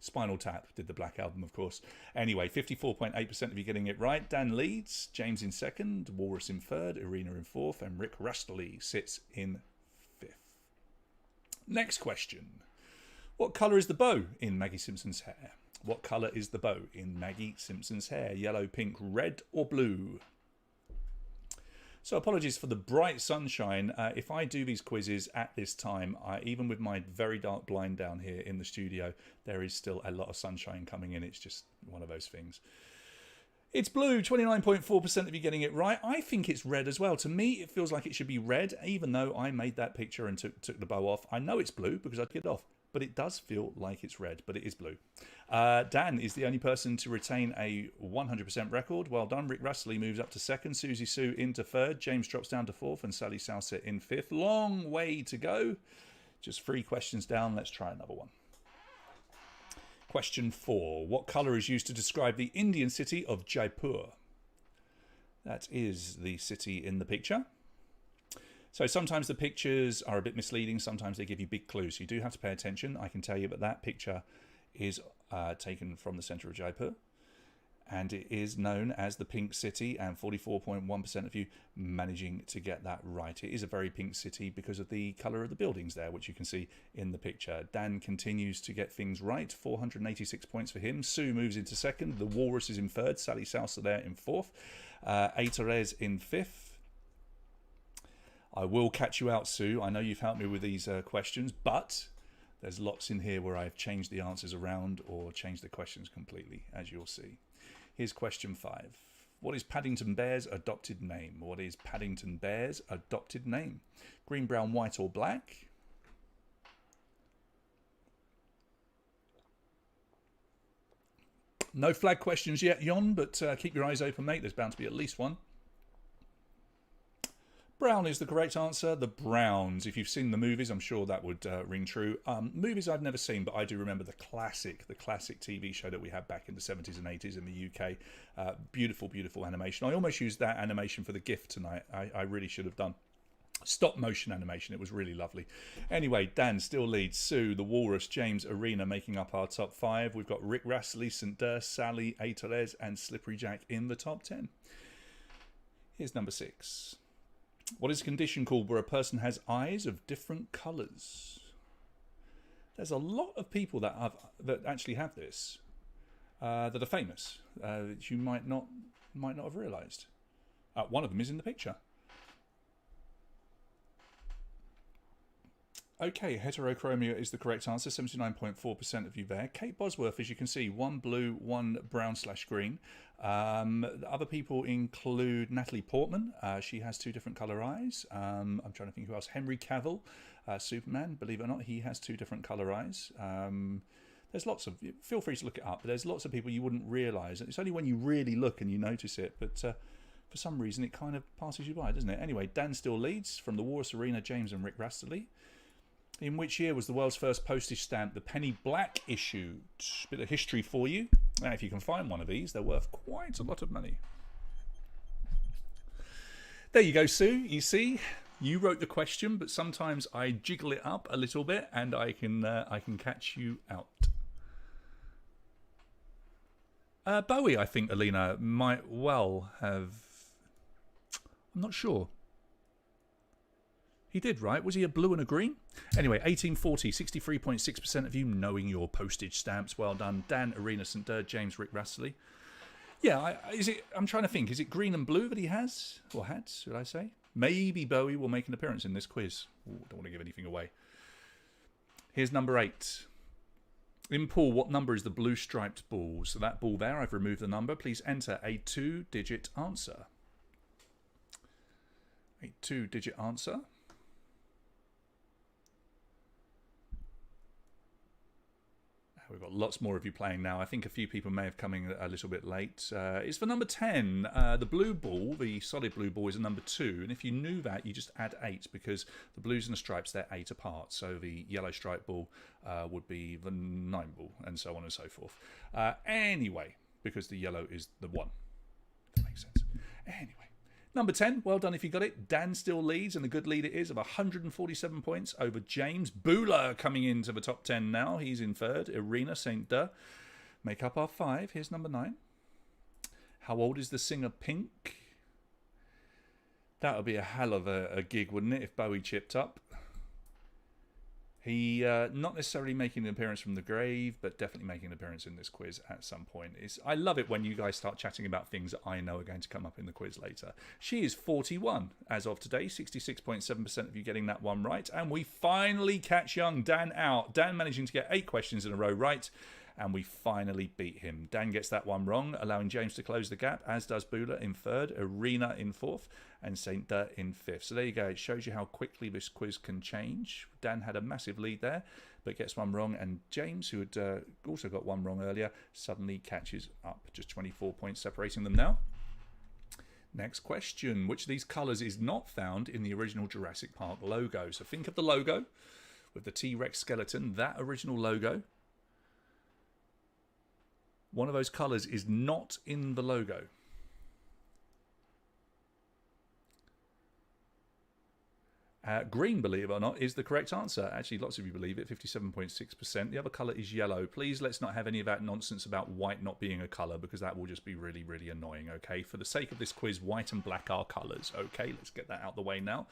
Spinal Tap did the black album, of course. Anyway, 54.8% of you getting it right. Dan leads, James in second, Walrus in third, Irina in fourth, and Rick Rustley sits in fifth. Next question. What colour is the bow in Maggie Simpson's hair? What colour is the bow in Maggie Simpson's hair? Yellow, pink, red or blue? So apologies for the bright sunshine. If I do these quizzes at this time, even with my very dark blind down here in the studio, there is still a lot of sunshine coming in. It's just one of those things. It's blue, 29.4% of you getting it right. I think it's red as well. To me, it feels like it should be red, even though I made that picture and took the bow off. I know it's blue because I took it off, but it does feel like it's red, but it is blue. Dan is the only person to retain a 100% record. Well done. Rick Rustley moves up to second. Susie Sue into third. James drops down to fourth, and Sally Salsa in fifth. Long way to go. Just 3 questions down. Let's try another one. Question 4. What colour is used to describe the Indian city of Jaipur? That is the city in the picture. So sometimes the pictures are a bit misleading. Sometimes they give you big clues. So you do have to pay attention. I can tell you that that picture is taken from the centre of Jaipur. And it is known as the Pink City, and 44.1% of you managing to get that right. It is a very pink city because of the colour of the buildings there, which you can see in the picture. Dan continues to get things right. 486 points for him. Sue moves into second. The Walrus is in third. Sally Salsa there in fourth. Aterez in fifth. I will catch you out, Sue. I know you've helped me with these questions, but there's lots in here where I've changed the answers around or changed the questions completely, as you'll see. Here's question 5. What is Paddington Bear's adopted name? What is Paddington Bear's adopted name? Green, brown, white or black? No flag questions yet, Jon, but keep your eyes open, mate. There's bound to be at least one. Brown is the correct answer. The Browns. If you've seen the movies, I'm sure that would ring true. Movies I've never seen, but I do remember the classic TV show that we had back in the 70s and 80s in the UK. Beautiful, beautiful animation. I almost used that animation for the gift tonight. I really should have done. Stop motion animation. It was really lovely. Anyway, Dan still leads. Sue, the Walrus, James, Arena making up our top 5. We've got Rick Rastley, St. Dur, Sally, A. Torres, and Slippery Jack in the top 10. Here's number 6. What is a condition called where a person has eyes of different colours? There's a lot of people that actually have this, that are famous, that you might not have realised. One of them is in the picture. Okay, heterochromia is the correct answer. 79.4% of you there. Kate Bosworth, as you can see, 1 blue, 1 brown/green. Other people include Natalie Portman. She has 2 different colour eyes. I'm trying to think who else. Henry Cavill, Superman, believe it or not, he has 2 different colour eyes. There's lots of, feel free to look it up, but there's lots of people you wouldn't realise. It's only when you really look and you notice it, but for some reason it kind of passes you by, doesn't it? Anyway, Dan still leads from the Walrus, Arena, James and Rick Rastley. In which year was the world's first postage stamp the penny black issued? Bit of history for you. Now, if you can find one of these, they're worth quite a lot of money. There you go, Sue. You see, you wrote the question, but sometimes I jiggle it up a little bit, and I can catch you out. Bowie, I think Alina might well have. I'm not sure. He did, right? Was he a blue and a green? Anyway, 1840, 63.6% of you knowing your postage stamps. Well done. Dan, Arena, St. Dur, James, Rick Rastley. Yeah, I'm trying to think. Is it green and blue that he has? Or had, should I say? Maybe Bowie will make an appearance in this quiz. Ooh, don't want to give anything away. Here's number 8. In pool, what number is the blue striped ball? So that ball there, I've removed the number. Please enter a 2-digit answer. A 2-digit answer. We've got lots more of you playing now. I think a few people may have come in a little bit late. It's for number 10. The blue ball, the solid blue ball, is a number 2. And if you knew that, you just add 8 because the blues and the stripes, they're 8 apart. So the yellow stripe ball would be the 9 ball and so on and so forth. Anyway, because the yellow is the 1. If that makes sense. Anyway. Number 10, well done if you got it. Dan still leads, and the good lead it is of 147 points over James. Bula coming into the top 10 now. He's in 3rd. Arena, St. Dur make up our 5. Here's number 9. How old is the singer Pink? That would be a hell of a gig, wouldn't it, if Bowie chipped up? He, not necessarily making an appearance from the grave, but definitely making an appearance in this quiz at some point. I love it when you guys start chatting about things that I know are going to come up in the quiz later. She is 41 as of today, 66.7% of you getting that one right. And we finally catch young Dan out. Dan managing to get 8 questions in a row right. And we finally beat him. Dan gets that one wrong, allowing James to close the gap, as does Bula in 3rd, Arena in 4th, and St. Dur in 5th. So there you go. It shows you how quickly this quiz can change. Dan had a massive lead there, but gets one wrong. And James, who had also got one wrong earlier, suddenly catches up. Just 24 points separating them now. Next question. Which of these colours is not found in the original Jurassic Park logo? So think of the logo with the T-Rex skeleton, that original logo. One of those colours is not in the logo. Green, believe it or not, is the correct answer. Actually, lots of you believe it, 57.6%. The other colour is yellow. Please, let's not have any of that nonsense about white not being a colour, because that will just be really, really annoying, okay? For the sake of this quiz, white and black are colours, okay? Let's get that out the way now.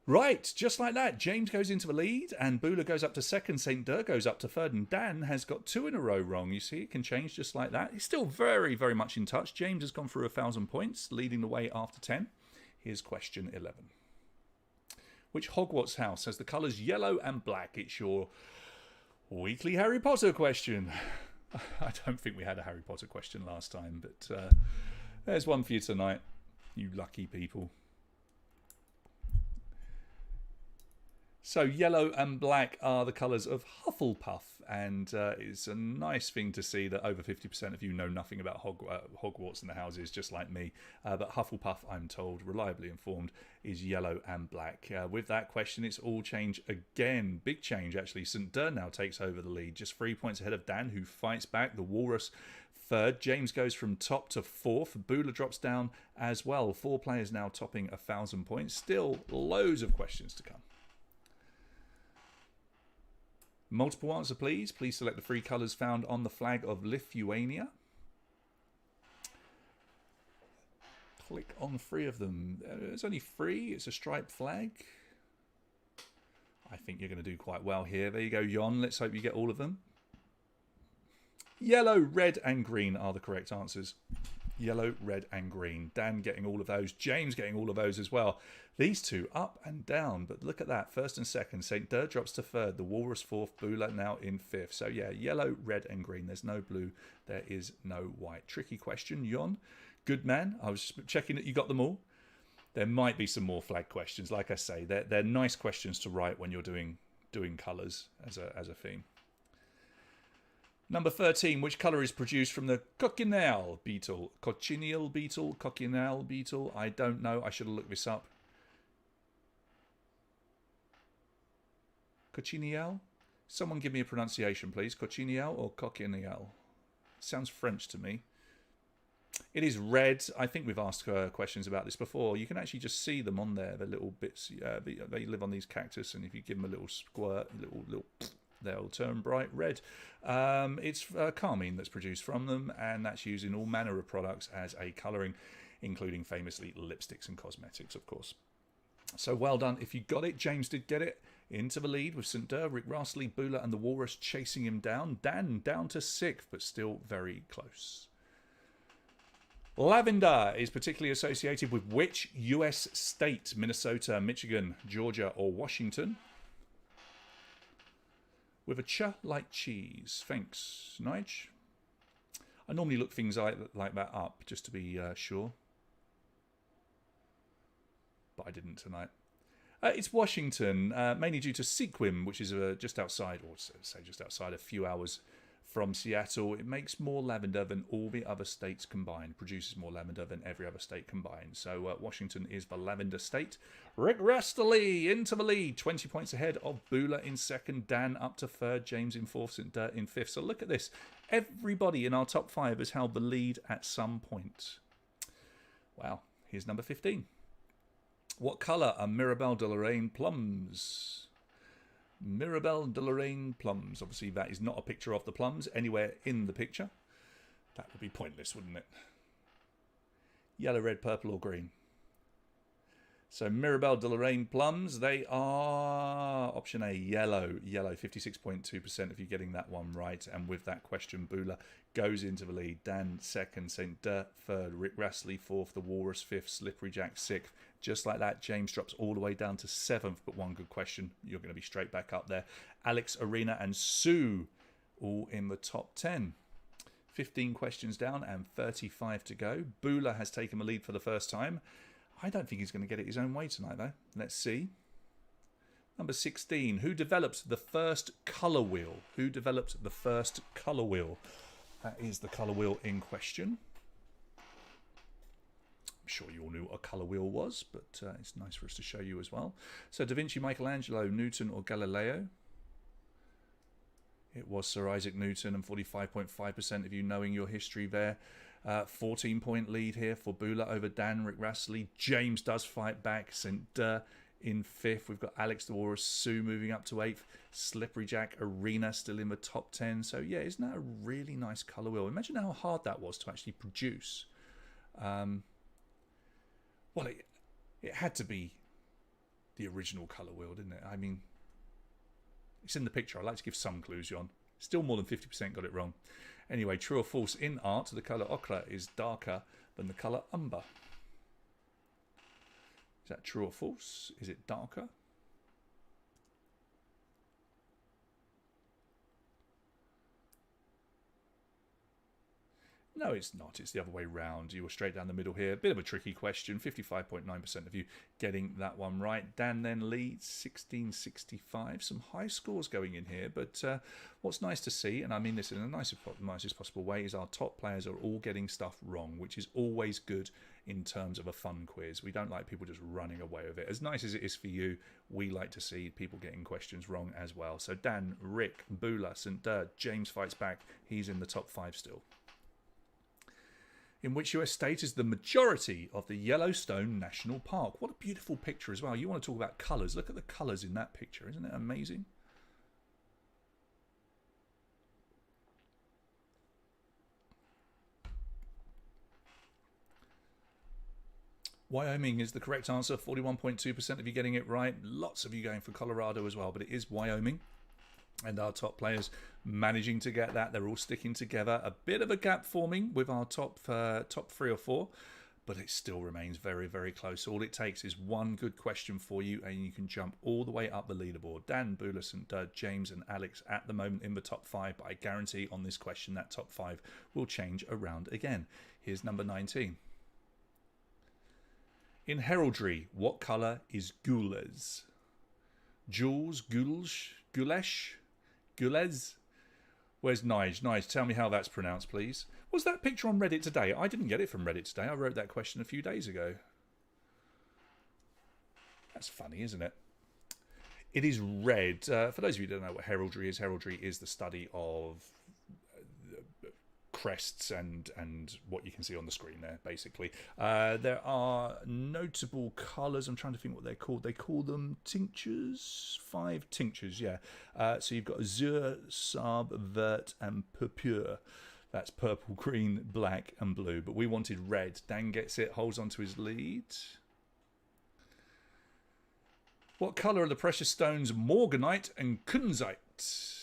Right, just like that, James goes into the lead, and Bula goes up to 2nd, St. Dur goes up to 3rd, and Dan has got 2 in a row wrong. You see, it can change just like that. He's still very, very much in touch. James has gone through 1,000 points, leading the way after 10. Here's question 11. Which Hogwarts house has the colours yellow and black? It's your weekly Harry Potter question. I don't think we had a Harry Potter question last time, but there's one for you tonight, you lucky people. So yellow and black are the colours of Hufflepuff, and it's a nice thing to see that over 50% of you know nothing about Hogwarts and the houses, just like me. But Hufflepuff, I'm told, reliably informed, is yellow and black. With that question, it's all change again. Big change, actually. St. Dur now takes over the lead, just 3 points ahead of Dan, who fights back. The Walrus third. James goes from top to fourth. Bula drops down as well. 4 players now topping 1,000 points. Still loads of questions to come. Multiple answer, please. Please select the 3 colours found on the flag of Lithuania. Click on 3 of them. There's only 3. It's a striped flag. I think you're going to do quite well here. There you go, Jon. Let's hope you get all of them. Yellow, red and green are the correct answers. Yellow, red and green. Dan getting all of those. James getting all of those as well. These two up and down. But look at that. First and second. St. Dur drops to third. The Walrus fourth. Bula now in fifth. So yeah, yellow, red and green. There's no blue. There is no white. Tricky question, Jon. Good man. I was checking that you got them all. There might be some more flag questions. Like I say, they're nice questions to write when you're doing colours as a theme. Number 13, which colour is produced from the cochineal beetle? Cochineal beetle? Cochineal beetle? I don't know. I should have looked this up. Cochineal? Someone give me a pronunciation, please. Cochineal or cochineal? Sounds French to me. It is red. I think we've asked questions about this before. You can actually just see them on there, the little bits. They live on these cactus, and if you give them a little squirt, little they'll turn bright red. It's carmine that's produced from them, and that's used in all manner of products as a colouring, including famously lipsticks and cosmetics, of course. So well done. If you got it, James did get it. Into the lead with St. Dur, Rick Rastley, Bula and the Walrus chasing him down. Dan down to 6th, but still very close. Lavender is particularly associated with which US state? Minnesota, Michigan, Georgia or Washington? With a ch like cheese. Thanks, Nige. I normally look things like that up just to be sure. But I didn't tonight. It's Washington, mainly due to Sequim, which is just outside, or say just outside, a few hours from Seattle. It makes more lavender than all the other states combined. Produces more lavender than every other state combined. So Washington is the lavender state. Rick Rastley into the lead. 20 points ahead of Bula in second. Dan up to third. James in fourth. St. Dur in fifth. So look at this. Everybody in our top 5 has held the lead at some point. Wow. Here's number 15. What colour are Mirabelle de Lorraine plums? Mirabelle de Lorraine plums. Obviously, that is not a picture of the plums anywhere in the picture. That would be pointless, wouldn't it? Yellow, red, purple or green. So Mirabelle de Lorraine plums, they are option A, yellow. Yellow, 56.2% of you getting that one right. And with that question, Bula goes into the lead. Dan second, St. Dur third, Rick Rastley fourth, the Walrus fifth, Slippery Jack sixth. Just like that, James drops all the way down to 7th, but one good question. You're going to be straight back up there. Alex, Arena and Sue all in the top 10. 15 questions down and 35 to go. Bula has taken the lead for the first time. I don't think he's going to get it his own way tonight, though. Let's see. Number 16. Who developed the first colour wheel? Who developed the first colour wheel? That is the colour wheel in question. I'm sure you all knew what a colour wheel was, but it's nice for us to show you as well. So Da Vinci, Michelangelo, Newton or Galileo? It was Sir Isaac Newton, and 45.5% of you knowing your history there. 14-point lead here for Bula over Dan, Rick Rastley. James does fight back. St. Dur in 5th. We've got Alex the Walrus, Sue moving up to 8th. Slippery Jack, Arena still in the top 10. So yeah, isn't that a really nice colour wheel? Imagine how hard that was to actually produce. Well, it had to be the original colour wheel, didn't it? I mean, it's in the picture. I like to give some clues, Jon. Still more than 50% got it wrong. Anyway, true or false, in art, the colour ochre is darker than the colour umber. Is that true or false? Is it darker? No, it's not. It's the other way round. You were straight down the middle here. Bit of a tricky question. 55.9% of you getting that one right. Dan then leads 1665. Some high scores going in here. But what's nice to see, and I mean this in the nicest possible way, is our top players are all getting stuff wrong, which is always good in terms of a fun quiz. We don't like people just running away with it. As nice as it is for you, we like to see people getting questions wrong as well. So Dan, Rick, Bula, St. Dur, James fights back. He's in the top 5 still. In which US state is the majority of the Yellowstone National Park? What a beautiful picture as well. You want to talk about colours. Look at the colours in that picture. Isn't it amazing? Wyoming is the correct answer. 41.2% of you getting it right. Lots of you going for Colorado as well, but it is Wyoming. And our top players managing to get that. They're all sticking together. A bit of a gap forming with our top 3 or 4, but it still remains very, very close. All it takes is one good question for you, and you can jump all the way up the leaderboard. Dan, Bulis, and James and Alex at the moment in the top 5, but I guarantee on this question that top 5 will change around again. Here's number 19. In heraldry, what colour is gules? Jules, Gulesh, Gules? Where's Nige? Nige, tell me how that's pronounced, please. Was that picture on Reddit today? I didn't get it from Reddit today. I wrote that question a few days ago. That's funny, isn't it? It is red. For those of you who don't know what heraldry is the study of crests and what you can see on the screen there, basically. There are notable colours. I'm trying to think what they're called. They call them tinctures. 5 tinctures, yeah. So you've got azure, sarb, vert, and purpure. That's purple, green, black, and blue. But we wanted red. Dan gets it, holds on to his lead. What colour are the precious stones morganite and kunzite?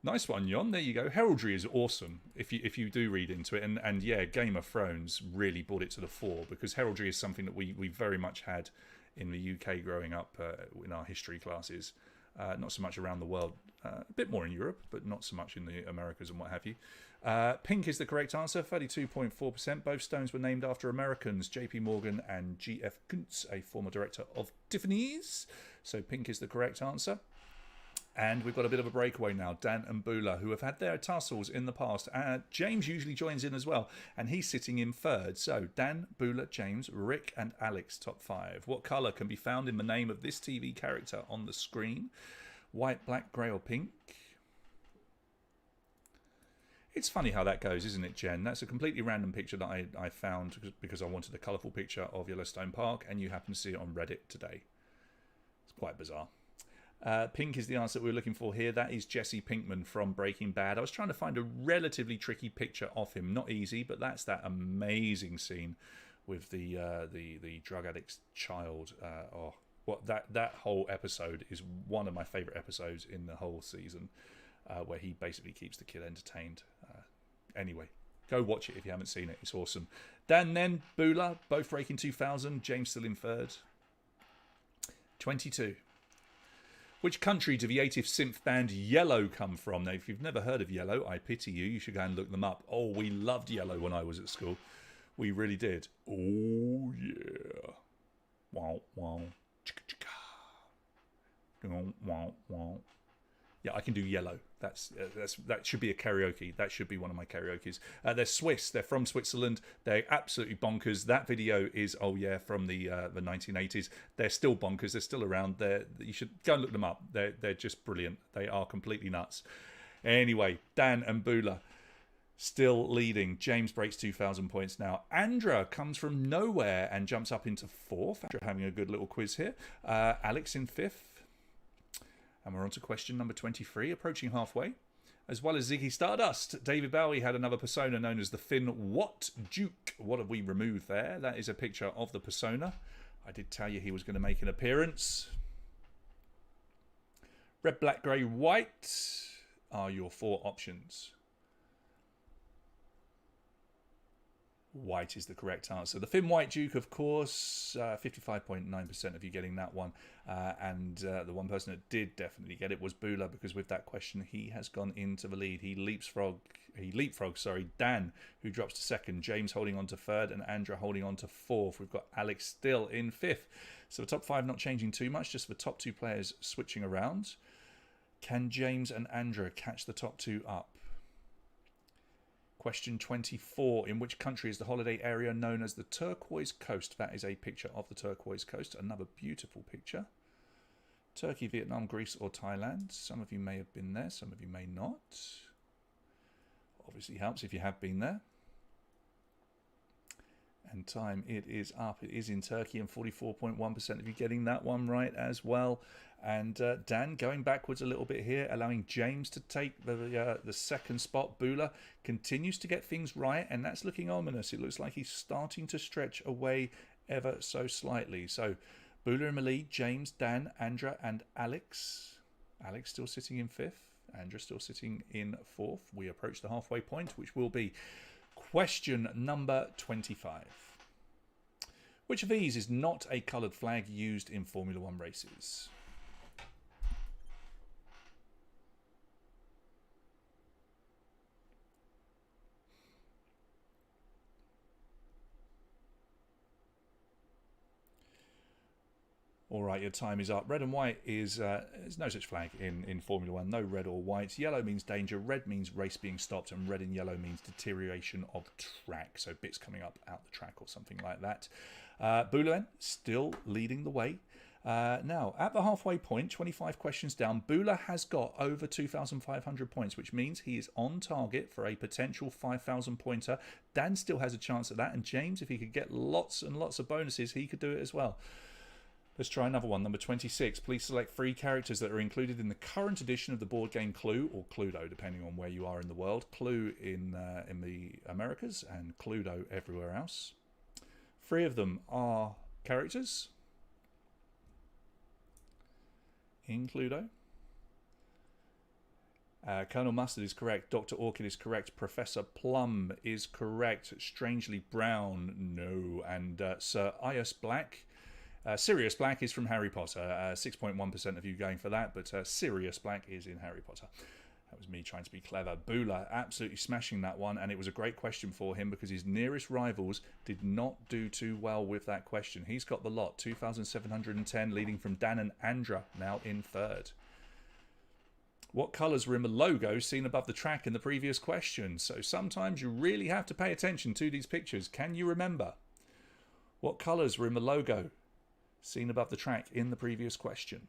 Nice one, Jon. There you go. Heraldry is awesome if you do read into it. And yeah, Game of Thrones really brought it to the fore, because heraldry is something that we very much had in the UK growing up in our history classes. Not so much around the world. A bit more in Europe, but not so much in the Americas and what have you. Pink is the correct answer, 32.4%. Both stones were named after Americans, J.P. Morgan and G.F. Kuntz, a former director of Tiffany's. So pink is the correct answer. And we've got a bit of a breakaway now. Dan and Bula, who have had their tussles in the past. James usually joins in as well, and he's sitting in third. So Dan, Bula, James, Rick, and Alex, top 5. What colour can be found in the name of this TV character on the screen? White, black, grey, or pink? It's funny how that goes, isn't it, Jen? That's a completely random picture that I found because I wanted a colourful picture of Yellowstone Park, and you happen to see it on Reddit today. It's quite bizarre. Pink is the answer that we're looking for here. That is Jesse Pinkman from Breaking Bad. I was trying to find a relatively tricky picture of him. Not easy, but that's that amazing scene with the drug addict's child. That whole episode is one of my favourite episodes in the whole season, where he basically keeps the kid entertained. Anyway, go watch it if you haven't seen it. It's awesome. Dan, Nen, Bula, both breaking 2000. James still in third. 22. Which country do the 80th synth band Yellow come from? Now, if you've never heard of Yellow, I pity you. You should go and look them up. Oh, we loved Yellow when I was at school. We really did. Oh, yeah. Wow, wow. Chicka, chicka. Wow, wow. Yeah, I can do Yellow. That should be a karaoke. That should be one of my karaoke's. They're Swiss. They're from Switzerland. They're absolutely bonkers. That video is from the 1980s. They're still bonkers. They're still around. You should go and look them up. They're just brilliant. They are completely nuts. Anyway, Dan and Bula still leading. James breaks 2,000 points now. Andra comes from nowhere and jumps up into 4th. Andra having a good little quiz here. Alex in 5th. And we're on to question number 23, approaching halfway. As well as Ziggy Stardust, David Bowie had another persona known as the Finn What Duke. What have we removed there? That is a picture of the persona. I did tell you he was going to make an appearance. Red, black, grey, white are your 4 options. White is the correct answer. The Finn White Duke, of course, 55.9% of you getting that one. And the one person that did definitely get it was Bula, because with that question, he has gone into the lead. He leapfrogs, Dan, who drops to 2nd. James holding on to 3rd, and Andra holding on to 4th. We've got Alex still in 5th. So the top 5 not changing too much, just the top 2 players switching around. Can James and Andra catch the top 2 up? Question 24. In which country is the holiday area known as the Turquoise Coast? That is a picture of the Turquoise Coast. Another beautiful picture. Turkey, Vietnam, Greece or Thailand. Some of you may have been there, some of you may not. Obviously helps if you have been there. And time, it is up. It is in Turkey, and 44.1% of you getting that one right as well. And Dan going backwards a little bit here, allowing James to take the second spot. Bula continues to get things right, and that's looking ominous. It looks like he's starting to stretch away ever so slightly. So Bula in the lead, James, Dan, Andra and Alex. Alex still sitting in 5th. Andra still sitting in 4th. We approach the halfway point, which will be question number 25. Which of these is not a coloured flag used in Formula One races? All right, your time is up. Red and white is there's no such flag in Formula One. No red or white. Yellow means danger. Red means race being stopped, and red and yellow means deterioration of track. So bits coming up out the track or something like that. Bula still leading the way. Now, at the halfway point, 25 questions down, Bula has got over 2,500 points, which means he is on target for a potential 5,000 pointer. Dan still has a chance at that, and James, if he could get lots and lots of bonuses, he could do it as well. Let's try another one. Number 26. Please select 3 characters that are included in the current edition of the board game Clue, or Cluedo, depending on where you are in the world. Clue in the Americas and Cluedo everywhere else. 3 of them are characters in Cluedo. Colonel Mustard is correct. Dr. Orchid is correct. Professor Plum is correct. Strangely Brown, no. And Sir Ius Black. Sirius Black is from Harry Potter. 6.1% of you going for that, but Sirius Black is in Harry Potter. That was me trying to be clever. Bula absolutely smashing that one, and it was a great question for him because his nearest rivals did not do too well with that question. He's got the lot, 2,710, leading from Dan and Andra, now in 3rd. What colours were in the logo seen above the track in the previous question? So sometimes you really have to pay attention to these pictures. Can you remember? What colours were in the logo seen above the track in the previous question?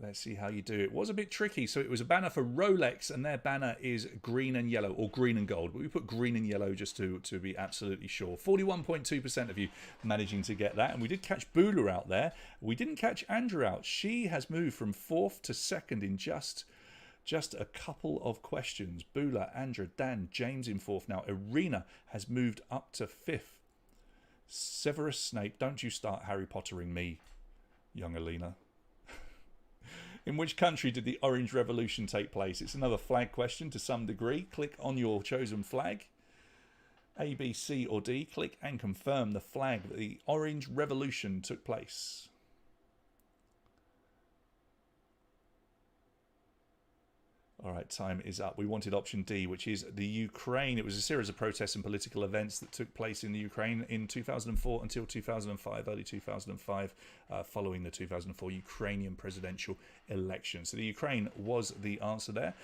Let's see how you do. It was a bit tricky. So it was a banner for Rolex, and their banner is green and yellow, or green and gold. But we put green and yellow just to be absolutely sure. 41.2% of you managing to get that. And we did catch Bula out there. We didn't catch Andrew out. She has moved from 4th to 2nd in just a couple of questions. Bula, Andra, Dan, James in 4th. Now, Irina has moved up to 5th. Severus Snape, don't you start Harry Pottering me, young Alina. In which country did the Orange Revolution take place? It's another flag question to some degree. Click on your chosen flag. A, B, C or D. Click and confirm the flag that the Orange Revolution took place. All right, time is up. We wanted option D, which is the Ukraine. It was a series of protests and political events that took place in the Ukraine in 2004 until 2005, early 2005, following the 2004 Ukrainian presidential election. So the Ukraine was the answer there.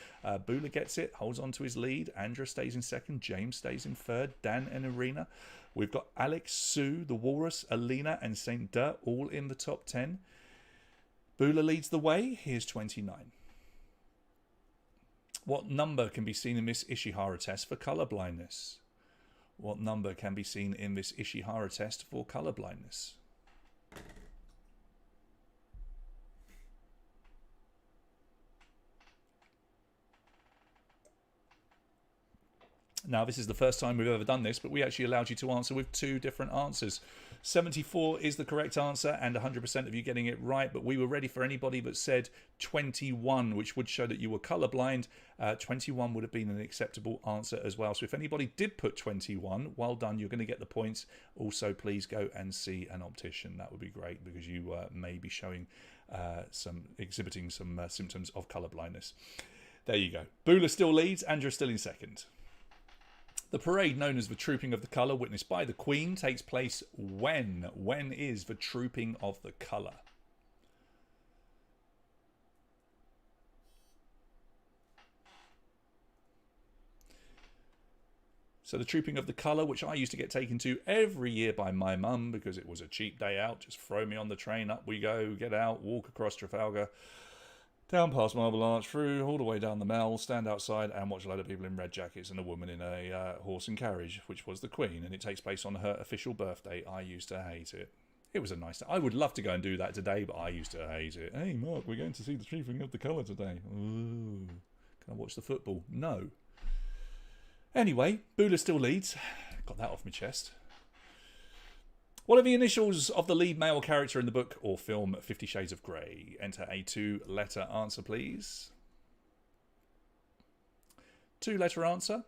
Bula gets it, holds on to his lead. Andra stays in 2nd. James stays in 3rd. Dan and Irina. We've got Alex, Sue, the Walrus, Alina, and Saint Dirt all in the top 10. Bula leads the way. Here's 29. What number can be seen in this Ishihara test for colour blindness? What number can be seen in this Ishihara test for colour blindness? Now, this is the first time we've ever done this, but we actually allowed you to answer with 2 different answers. 74 is the correct answer, and 100% of you getting it right, but we were ready for anybody that said 21, which would show that you were colourblind. 21 would have been an acceptable answer as well. So if anybody did put 21, well done, you're going to get the points. Also, please go and see an optician. That would be great, because you may be showing exhibiting some symptoms of colour blindness. There you go. Bula still leads, Andrew still in 2nd. The parade, known as the Trooping of the Colour, witnessed by the Queen, takes place when? When is the Trooping of the Colour? So the Trooping of the Colour, which I used to get taken to every year by my mum because it was a cheap day out. Just throw me on the train, up we go, get out, walk across Trafalgar, down past Marble Arch, through, all the way down the Mall, stand outside and watch a load of people in red jackets and a woman in a horse and carriage, which was the Queen, and it takes place on her official birthday. I used to hate it. It was a nice day. I would love to go and do that today, but I used to hate it. Hey, Mark, we're going to see the Trooping of the Colour today. Ooh. Can I watch the football? No. Anyway, Bula still leads. Got that off my chest. What are the initials of the lead male character in the book or film 50 Shades of Grey? Enter a 2-letter answer, please. 2-letter answer.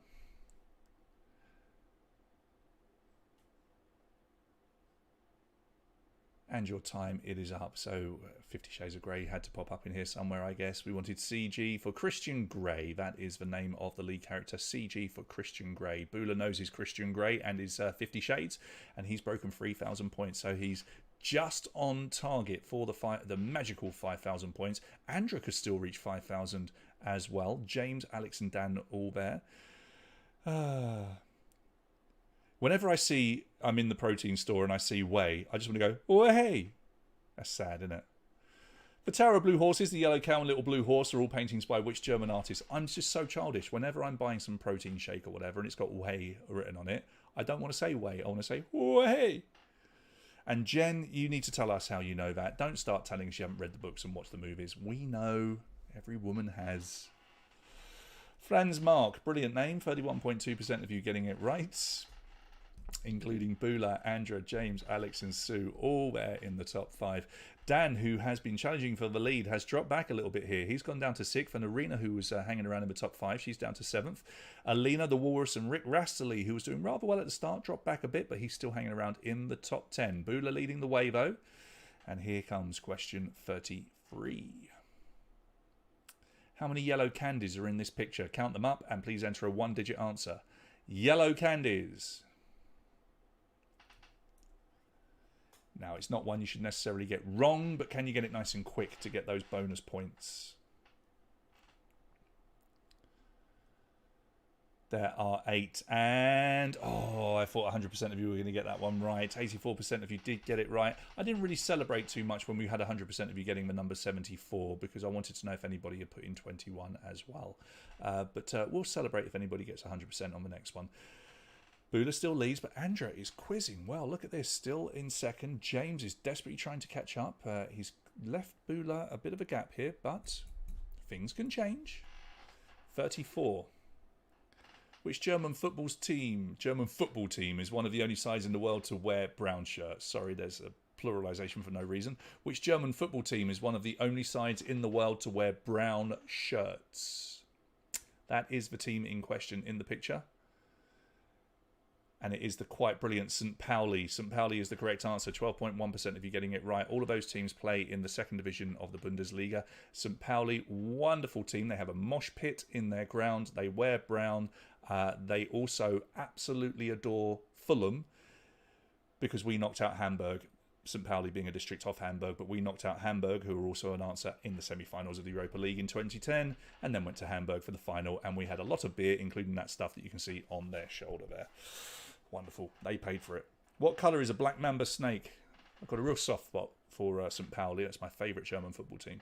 And your time, it is up. So 50 Shades of Grey had to pop up in here somewhere, I guess. We wanted CG for Christian Grey. That is the name of the lead character, CG for Christian Grey. Bula knows his Christian Grey and his 50 Shades, and he's broken 3,000 points. So he's just on target for the magical 5,000 points. Andra could still reach 5,000 as well. James, Alex and Dan all there. Whenever I'm in the protein store and I see whey, I just want to go, oh, hey. That's sad, isn't it? The Tower of Blue Horses, the Yellow Cow and Little Blue Horse are all paintings by which German artist? I'm just so childish. Whenever I'm buying some protein shake or whatever and it's got whey written on it, I don't want to say whey. I want to say, oh, hey. And Jen, you need to tell us how you know that. Don't start telling us you haven't read the books and watched the movies. We know. Every woman has. Franz Mark, brilliant name. 31.2% of you getting it right. Including Bula, Andra, James, Alex and Sue, all there in the top 5. Dan, who has been challenging for the lead, has dropped back a little bit here. He's gone down to 6th, and Arena, who was hanging around in the top 5, she's down to 7th. Alina, the Walrus, and Rick Rastily, who was doing rather well at the start, dropped back a bit, but he's still hanging around in the top 10. Bula leading the way, though. And here comes question 33. How many yellow candies are in this picture? Count them up, and please enter a 1-digit answer. Yellow candies. Now, it's not one you should necessarily get wrong, but can you get it nice and quick to get those bonus points? There are 8. And, I thought 100% of you were going to get that one right. 84% of you did get it right. I didn't really celebrate too much when we had 100% of you getting the number 74, because I wanted to know if anybody had put in 21 as well. But we'll celebrate if anybody gets 100% on the next one. Bula still leads, but Andra is quizzing. Well, look at this. Still in second. James is desperately trying to catch up. He's left Bula a bit of a gap here, but things can change. 34. Which German football team is one of the only sides in the world to wear brown shirts? Sorry, there's a pluralization for no reason. Which German football team is one of the only sides in the world to wear brown shirts? That is the team in question in the picture. And it is the quite brilliant St. Pauli. St. Pauli is the correct answer. 12.1% of you getting it right. All of those teams play in the second division of the Bundesliga. St. Pauli, wonderful team. They have a mosh pit in their ground. They wear brown. They also absolutely adore Fulham, because we knocked out Hamburg. St. Pauli being a district of Hamburg, but we knocked out Hamburg, who were also an answer in the semi-finals of the Europa League in 2010, and then went to Hamburg for the final, and we had a lot of beer, including that stuff that you can see on their shoulder there. Wonderful. They paid for it. What colour is a black mamba snake? I've got a real soft spot for St. Pauli. That's my favourite German football team.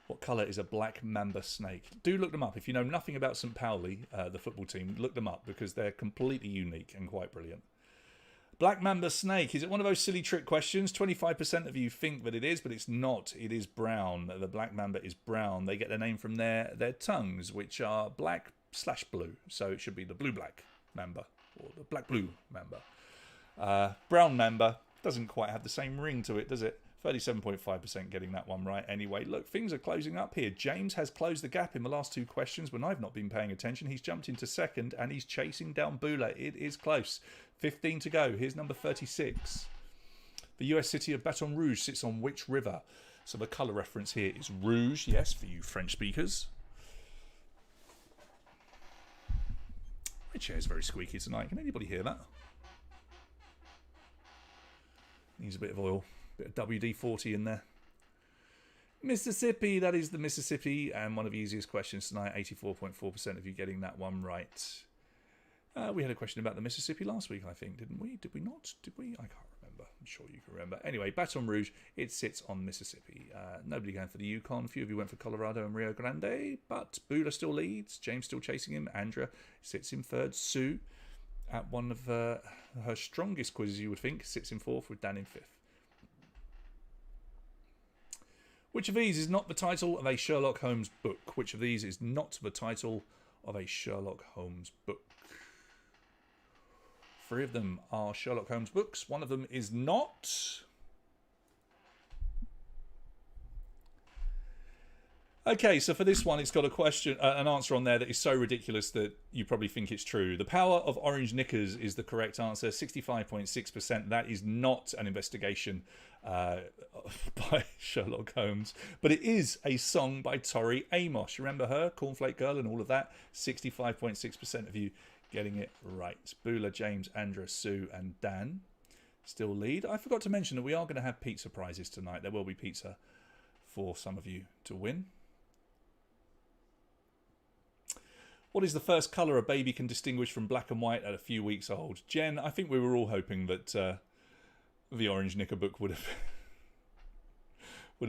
What colour is a black mamba snake? Do look them up. If you know nothing about St. Pauli, the football team, look them up, because they're completely unique and quite brilliant. Black mamba snake. Is it one of those silly trick questions? 25% of you think that it is, but it's not. It is brown. The black mamba is brown. They get their name from their tongues, which are black/blue. So it should be the blue-black mamba, or the black-blue mamba. Brown mamba doesn't quite have the same ring to it, does it? 37.5% getting that one right. Anyway, look, things are closing up here. James has closed the gap in the last 2 questions when I've not been paying attention. He's jumped into second, and he's chasing down Bula. It is close. 15 to go. Here's number 36. The US city of Baton Rouge sits on which river? So the colour reference here is rouge, yes, for you French speakers. My chair's very squeaky tonight. Can anybody hear that? Needs a bit of oil. Bit of WD-40 in there. Mississippi, that is the Mississippi, and one of the easiest questions tonight. 84.4% of you getting that one right. We had a question about the Mississippi last week, I think, didn't we? Did we not? Did we? I can't remember. I'm sure you can remember. Anyway, Baton Rouge, it sits on Mississippi. Nobody going for the Yukon. A few of you went for Colorado and Rio Grande, but Bula still leads. James still chasing him. Andrea sits in third. Sue, at one of her strongest quizzes, you would think, sits in fourth, with Dan in fifth. Which of these is not the title of a Sherlock Holmes book? Which of these is not the title of a Sherlock Holmes book? 3 of them are Sherlock Holmes books. 1 of them is not. Okay, so for this one, it's got a question, an answer on there that is so ridiculous that you probably think it's true. The power of orange knickers is the correct answer, 65.6%. That is not an investigation by Sherlock Holmes, but it is a song by Tori Amos. You remember her, Cornflake Girl and all of that? 65.6% of you getting it right. Bula, James, Andrea, Sue and Dan still lead. I forgot to mention that we are going to have pizza prizes tonight. There will be pizza for some of you to win. What is the first colour a baby can distinguish from black and white at a few weeks old? Jen, I think we were all hoping that the Orange Knicker book would have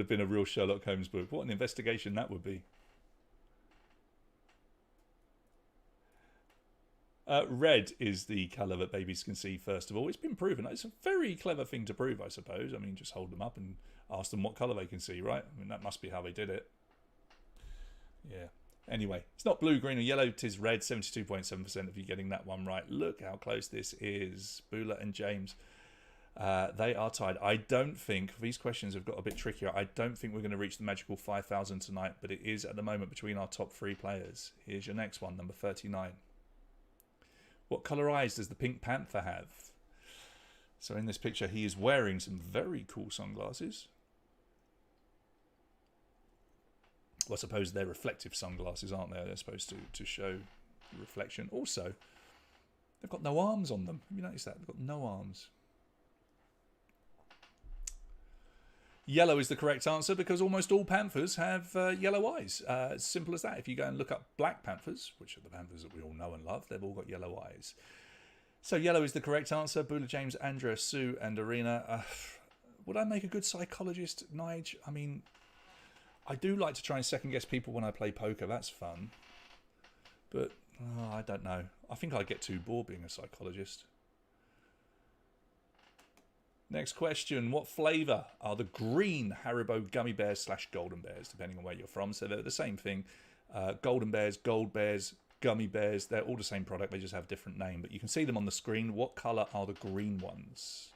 been a real Sherlock Holmes book. What an investigation that would be. Red is the colour that babies can see, first of all. It's been proven. It's a very clever thing to prove, I suppose. I mean, just hold them up and ask them what colour they can see, right? I mean, that must be how they did it. Yeah. Anyway, it's not blue, green or yellow, it is red. 72.7% of you getting that one right. Look how close this is. Bula and James, they are tied. I don't think, these questions have got a bit trickier. I don't think we're going to reach the magical 5,000 tonight, but it is at the moment between our top 3 players. Here's your next one, number 39. What colour eyes does the Pink Panther have? So in this picture, he is wearing some very cool sunglasses. Well, I suppose they're reflective sunglasses, aren't they? They're supposed to show reflection. Also, they've got no arms on them. Have you noticed that? They've got no arms. Yellow is the correct answer because almost all panthers have yellow eyes. As simple as that. If you go and look up black panthers, which are the panthers that we all know and love, they've all got yellow eyes. So yellow is the correct answer. Bula, James, Andrea, Sue and Arena. Would I make a good psychologist, Nige? I mean, I do like to try and second guess people when I play poker. That's fun. But I don't know. I think I'd get too bored being a psychologist. Next question. What flavour are the green Haribo gummy bears / golden bears, depending on where you're from? So they're the same thing. Golden bears, gold bears, gummy bears. They're all the same product. They just have a different name. But you can see them on the screen. What colour are the green ones?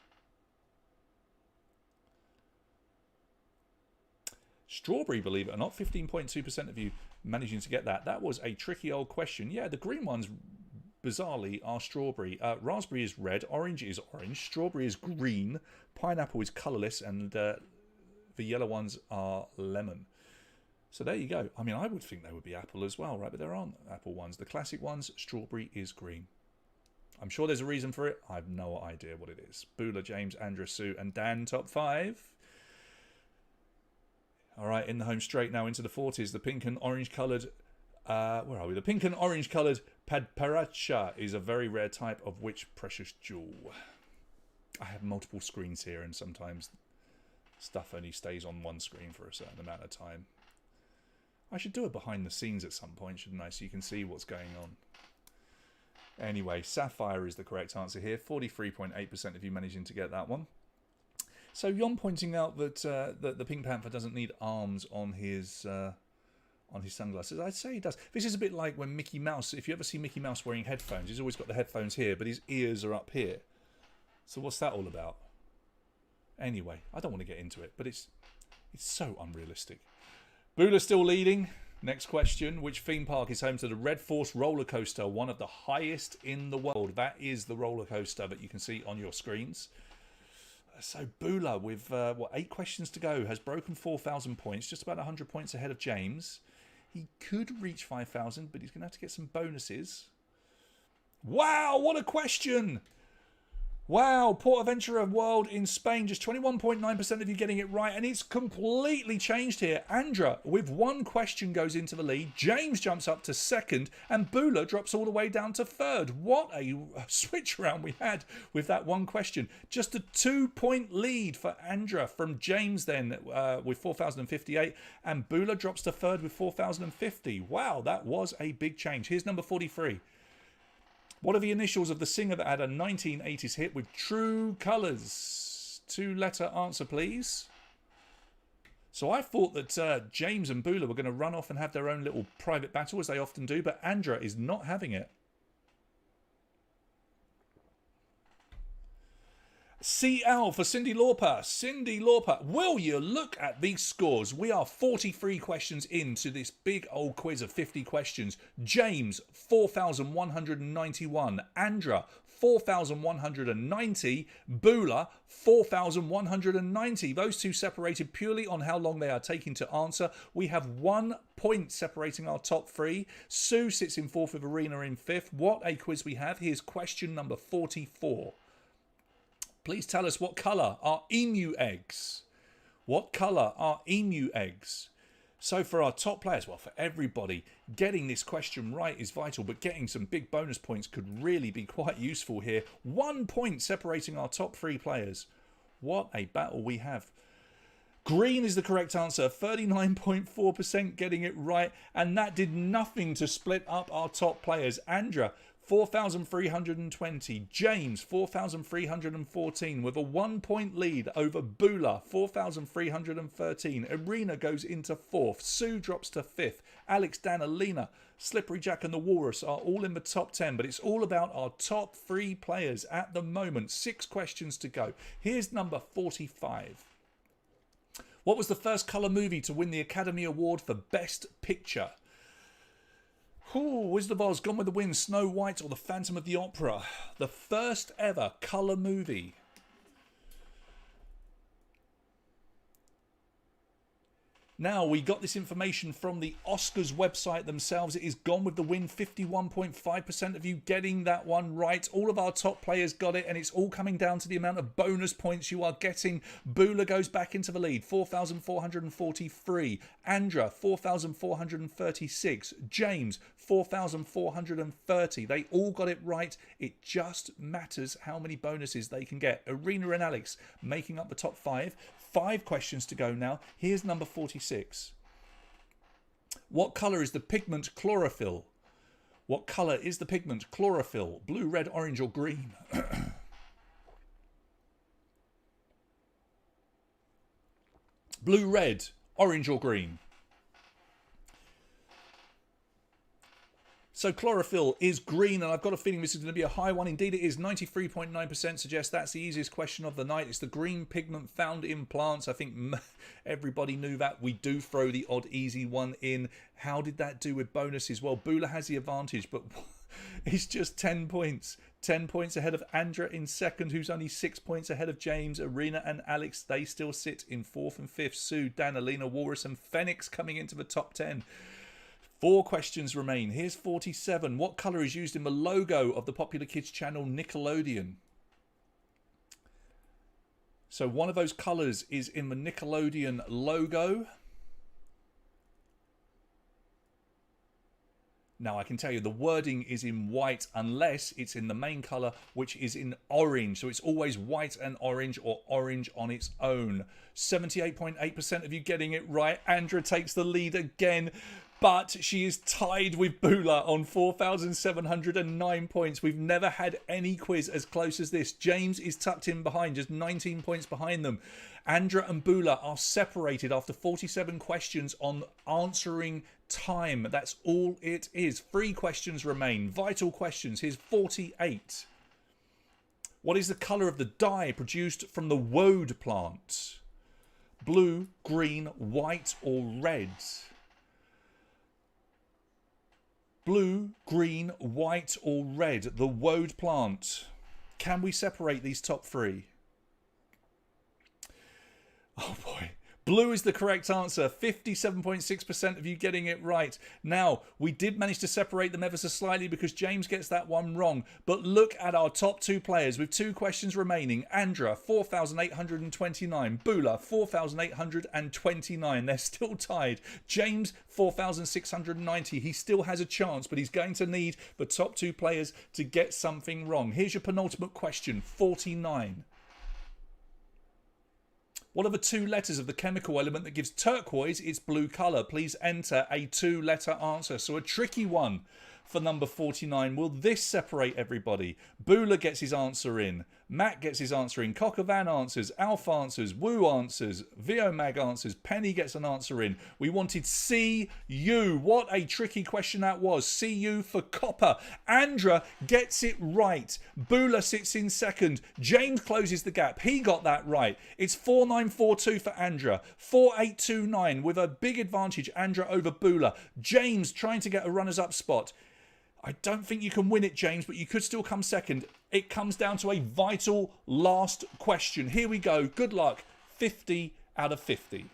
Strawberry, believe it or not. 15.2% of you managing to get that. That was a tricky old question. Yeah, the green ones, bizarrely, are strawberry. Raspberry is red. Orange is orange. Strawberry is green. Pineapple is colourless. And the yellow ones are lemon. So there you go. I mean, I would think they would be apple as well, right? But there aren't apple ones. The classic ones, strawberry is green. I'm sure there's a reason for it. I have no idea what it is. Bula, James, Andrea, Sue and Dan, top 5. All right, in the home straight now into the 40s. The pink and orange coloured, where are we? The pink and orange coloured Padparacha is a very rare type of which precious jewel? I have multiple screens here and sometimes stuff only stays on one screen for a certain amount of time. I should do a behind the scenes at some point, shouldn't I? So you can see what's going on. Anyway, sapphire is the correct answer here. 43.8% of you managing to get that one. So Yon pointing out that the Pink Panther doesn't need arms on his sunglasses. I'd say he does. This is a bit like when Mickey Mouse, if you ever see Mickey Mouse wearing headphones, he's always got the headphones here, but his ears are up here. So what's that all about? Anyway, I don't want to get into it, but it's so unrealistic. Bula still leading. Next question. Which theme park is home to the Red Force roller coaster, one of the highest in the world? That is the roller coaster that you can see on your screens. So Bula, with, 8 questions to go, has broken 4,000 points, just about 100 points ahead of James. He could reach 5,000, but he's going to have to get some bonuses. Wow, what a question! Wow, Portaventura World in Spain, just 21.9% of you getting it right, and it's completely changed here. Andra, with one question, goes into the lead. James jumps up to second, and Bula drops all the way down to third. What a switch round we had with that one question. Just a 2-point lead for Andra from James then with 4,058, and Bula drops to third with 4,050. Wow, that was a big change. Here's number 43. What are the initials of the singer that had a 1980s hit with True Colours? 2-letter answer, please. So I thought that James and Bula were going to run off and have their own little private battle, as they often do, but Andra is not having it. CL for Cyndi Lauper. Cyndi Lauper. Will you look at these scores? We are 43 questions into this big old quiz of 50 questions. James, 4,191. Andra, 4,190. Bula, 4,190. Those two separated purely on how long they are taking to answer. We have 1 point separating our top three. Sue sits in fourth with Arena in fifth. What a quiz we have. Here's question number 44. Please tell us, what colour are emu eggs? What colour are emu eggs? So for our top players, well, for everybody, getting this question right is vital, but getting some big bonus points could really be quite useful here. 1 point separating our top three players. What a battle we have. Green is the correct answer, 39.4% getting it right, and that did nothing to split up our top players. Andra, 4,320. James, 4,314 with a 1 point lead over Bula, 4,313. Arena goes into fourth. Sue drops to fifth. Alex, Dan, Alina, Slippery Jack and the Walrus are all in the top 10, but it's all about our top three players at the moment. 6 questions to go. Here's number 45. What was the first colour movie to win the Academy Award for Best Picture? Wizard of Oz, Gone with the Wind, Snow White, or The Phantom of the Opera? The first ever colour movie. Now, we got this information from the Oscars website themselves. It is Gone with the Wind, 51.5% of you getting that one right. All of our top players got it, and it's all coming down to the amount of bonus points you are getting. Bula goes back into the lead, 4,443. Andra, 4,436. James, 4,430. They all got it right. It just matters how many bonuses they can get. Arena and Alex making up the top 5. 5 questions to go now. Here's number 46. What colour is the pigment chlorophyll? What colour is the pigment chlorophyll? Blue, red, orange or green? Blue, red, orange or green? So chlorophyll is green, and I've got a feeling this is going to be a high one. Indeed it is. 93.9% suggests that's the easiest question of the night. It's the green pigment found in plants. I think everybody knew that. We do throw the odd easy one in. How did that do with bonuses? Well, Bula has the advantage, but it's just 10 points. 10 points ahead of Andra in second, who's only 6 points ahead of James. Arena and Alex, they still sit in fourth and fifth. Sue, Dan, Alina, Walrus and Phoenix coming into the top 10. 4 questions remain. Here's 47. What colour is used in the logo of the popular kids channel Nickelodeon? So one of those colours is in the Nickelodeon logo. Now I can tell you the wording is in white unless it's in the main colour, which is in orange. So it's always white and orange or orange on its own. 78.8% of you getting it right. Andra takes the lead again, but she is tied with Bula on 4,709 points. We've never had any quiz as close as this. James is tucked in behind, just 19 points behind them. Andra and Bula are separated after 47 questions on answering time. That's all it is. 3 questions remain. Vital questions. Here's 48. What is the colour of the dye produced from the woad plant? Blue, green, white or red? Blue, green, white or red, the woad plant. Can we separate these top 3? Oh boy. Blue is the correct answer. 57.6% of you getting it right. Now, we did manage to separate them ever so slightly because James gets that one wrong. But look at our top two players with 2 questions remaining. Andra, 4,829. Bula, 4,829. They're still tied. James, 4,690. He still has a chance, but he's going to need the top 2 players to get something wrong. Here's your penultimate question, 49. What are the 2 letters of the chemical element that gives turquoise its blue colour? Please enter a 2-letter answer. So a tricky one for number 49. Will this separate everybody? Bula gets his answer in. Matt gets his answer in. Cockavan answers. Alf answers. Woo answers. Viomag answers. Penny gets an answer in. We wanted CU. What a tricky question that was. CU for copper. Andra gets it right. Bula sits in second. James closes the gap. He got that right. It's 4942 for Andra. 4829 with a big advantage. Andra over Bula. James trying to get a runners-up spot. I don't think you can win it, James, but you could still come second. It comes down to a vital last question. Here we go. Good luck. 50 out of 50.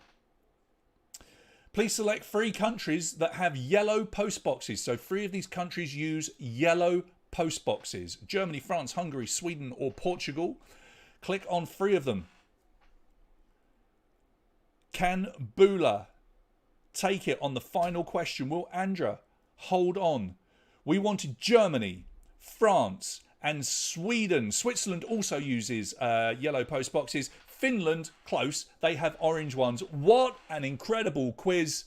Please select 3 countries that have yellow post boxes. So 3 of these countries use yellow post boxes. Germany, France, Hungary, Sweden or Portugal. Click on 3 of them. Can Bula take it on the final question? Will Andra hold on? We wanted Germany, France and Sweden. Switzerland also uses yellow post boxes. Finland, close. They have orange ones. What an incredible quiz.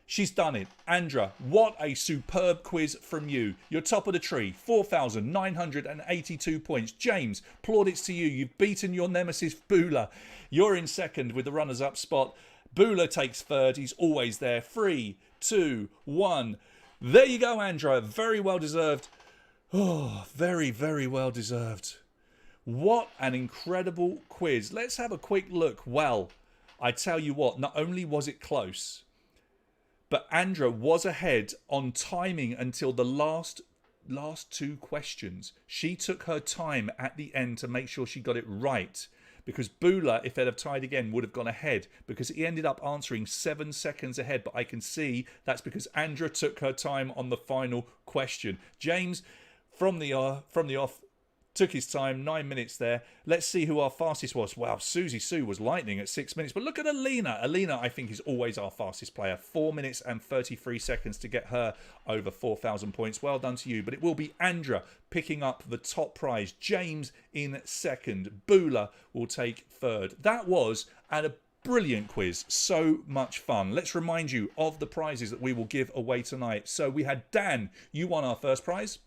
She's done it. Andra, what a superb quiz from you. You're top of the tree. 4,982 points. James, plaudits to you. You've beaten your nemesis, Bula. You're in second with the runners-up spot. Bula takes third. He's always there. 3, 2, 1... There you go, Andra. Very well deserved. Oh, very, very well deserved. What an incredible quiz. Let's have a quick look. Well, I tell you what, not only was it close, but Andra was ahead on timing until the last 2 questions. She took her time at the end to make sure she got it right. Because Bula, if they'd have tied again, would have gone ahead because he ended up answering 7 seconds ahead. But I can see that's because Andra took her time on the final question. James, from the off, took his time, 9 minutes there. Let's see who our fastest was. Wow, Susie Sue was lightning at 6 minutes. But look at Alina. Alina, I think, is always our fastest player. 4 minutes and 33 seconds to get her over 4,000 points. Well done to you. But it will be Andra picking up the top prize. James in second. Bula will take third. That was a brilliant quiz. So much fun. Let's remind you of the prizes that we will give away tonight. So we had Dan. You won our first prize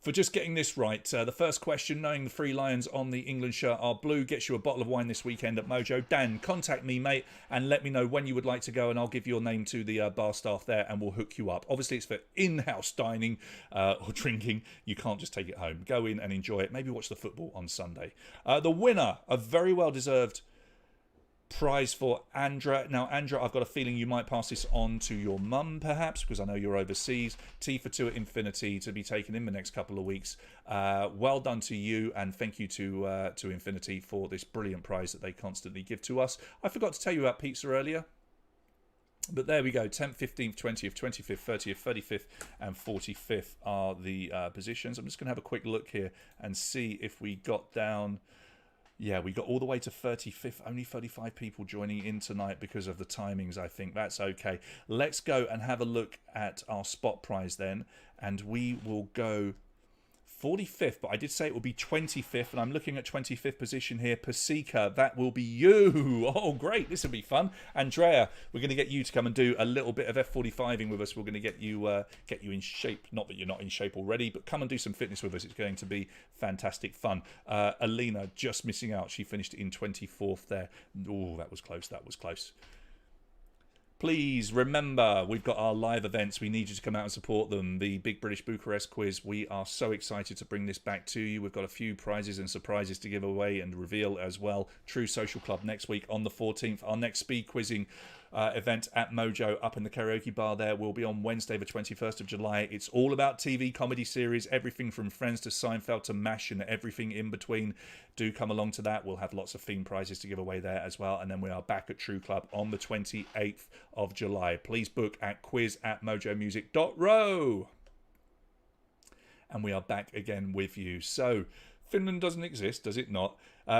for just getting this right. The first question, knowing the 3 lions on the England shirt are blue, gets you a bottle of wine this weekend at Mojo. Dan, contact me, mate, and let me know when you would like to go, and I'll give your name to the bar staff there, and we'll hook you up. Obviously, it's for in-house dining or drinking. You can't just take it home. Go in and enjoy it. Maybe watch the football on Sunday. The winner, a very well-deserved prize for Andra. Now, Andra, I've got a feeling you might pass this on to your mum, perhaps, because I know you're overseas. Tea for 2 at Infinity to be taken in the next couple of weeks. Well done to you, and thank you to Infinity for this brilliant prize that they constantly give to us. I forgot to tell you about pizza earlier. But there we go, 10th, 15th, 20th, 25th, 30th, 35th and 45th are the positions. I'm just going to have a quick look here and see if we got down... Yeah, we got all the way to 35th. Only 35 people joining in tonight because of the timings, I think. That's okay. Let's go and have a look at our spot prize then. And we will go 45th, but I did say it will be 25th, and I'm looking at 25th position here. Pasika, that will be you. Oh, great. This will be fun. Andrea, we're going to get you to come and do a little bit of F45ing with us. We're going to get you in shape. Not that you're not in shape already, but come and do some fitness with us. It's going to be fantastic fun. Alina, just missing out. She finished in 24th there. Oh, that was close. That was close. Please remember, we've got our live events. We need you to come out and support them. The Big British Bucharest Quiz. We are so excited to bring this back to you. We've got a few prizes and surprises to give away and reveal as well. True Social Club next week on the 14th. Our next speed quizzing event at Mojo up in the karaoke bar there will be on Wednesday the 21st of July. It's all about TV comedy series, everything from Friends to Seinfeld to MASH and everything in between. Do come along to that. We'll have lots of theme prizes to give away there as well. And then we are back at True Club on the 28th of July. Please book at quiz@mojomusic.ro. And we are back again with you. So, Finland doesn't exist, does it not?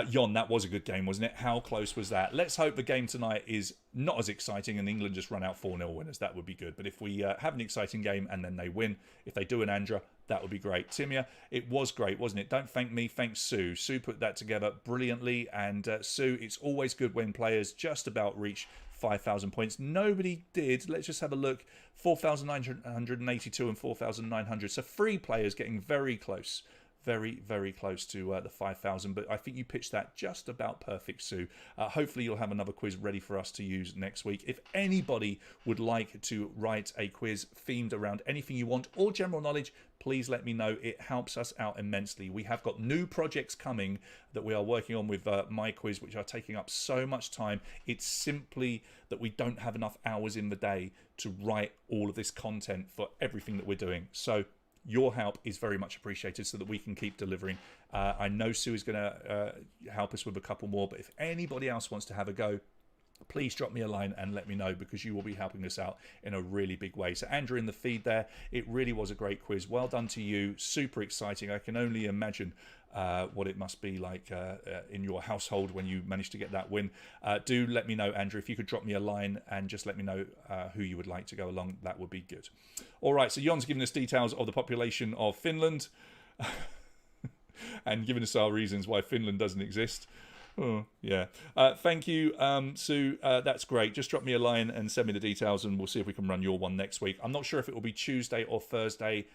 Jon, that was a good game, wasn't it? How close was that? Let's hope the game tonight is not as exciting and England just run out 4-0 winners. That would be good. But if we have an exciting game and then they win, if they do an Andra, that would be great. Timia, it was great, wasn't it? Don't thank me, thank Sue. Sue put that together brilliantly. And Sue, it's always good when players just about reach 5,000 points. Nobody did. Let's just have a look. 4,982 and 4,900. So 3 players getting very close. Very, very close to the 5,000, but I think you pitched that just about perfect, Sue. Hopefully you'll have another quiz ready for us to use next week. If anybody would like to write a quiz themed around anything you want or general knowledge, please let me know. It helps us out immensely. We have got new projects coming that we are working on with My Quiz, which are taking up so much time. It's simply that we don't have enough hours in the day to write all of this content for everything that we're doing. So your help is very much appreciated so that we can keep delivering. I know Sue is going to help us with a couple more, but if anybody else wants to have a go, please drop me a line and let me know, because you will be helping us out in a really big way. So Andrew in the feed there, it really was a great quiz. Well done to you. Super exciting. I can only imagine what it must be like in your household when you managed to get that win. Do let me know, Andrew, if you could drop me a line and just let me know who you would like to go along. That would be good. All right, so Jon's given us details of the population of Finland and given us our reasons why Finland doesn't exist. Oh, yeah. Thank you, Sue. That's great. Just drop me a line and send me the details and we'll see if we can run your one next week. I'm not sure if it will be Tuesday or Thursday.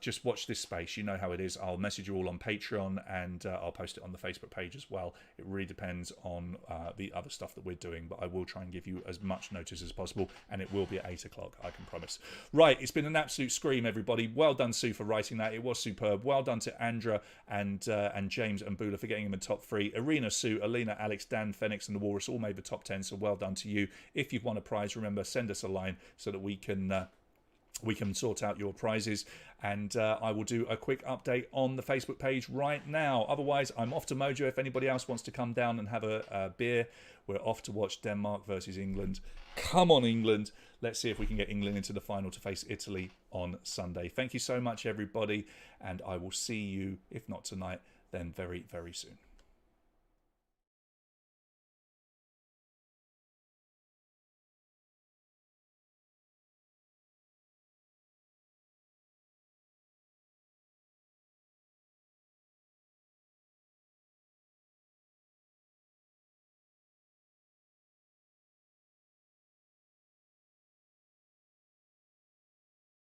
Just watch this space. You know how it is. I'll message you all on Patreon and I'll post it on the Facebook page as well. It really depends on the other stuff that we're doing, but I will try and give you as much notice as possible, and it will be at 8 o'clock, I can promise. Right, it's been an absolute scream, everybody. Well done, Sue, for writing that. It was superb. Well done to Andra and James and Bula for getting him in top 3. Irina, Sue, Alina, Alex, Dan, Phoenix and the Walrus all made the top 10, so well done to you. If you've won a prize, remember, send us a line so that we can sort out your prizes, and I will do a quick update on the Facebook page right now. Otherwise, I'm off to Mojo. If anybody else wants to come down and have a beer, we're off to watch Denmark versus England. Come on, England. Let's see if we can get England into the final to face Italy on Sunday. Thank you so much, everybody, and I will see you, if not tonight, then very, very soon.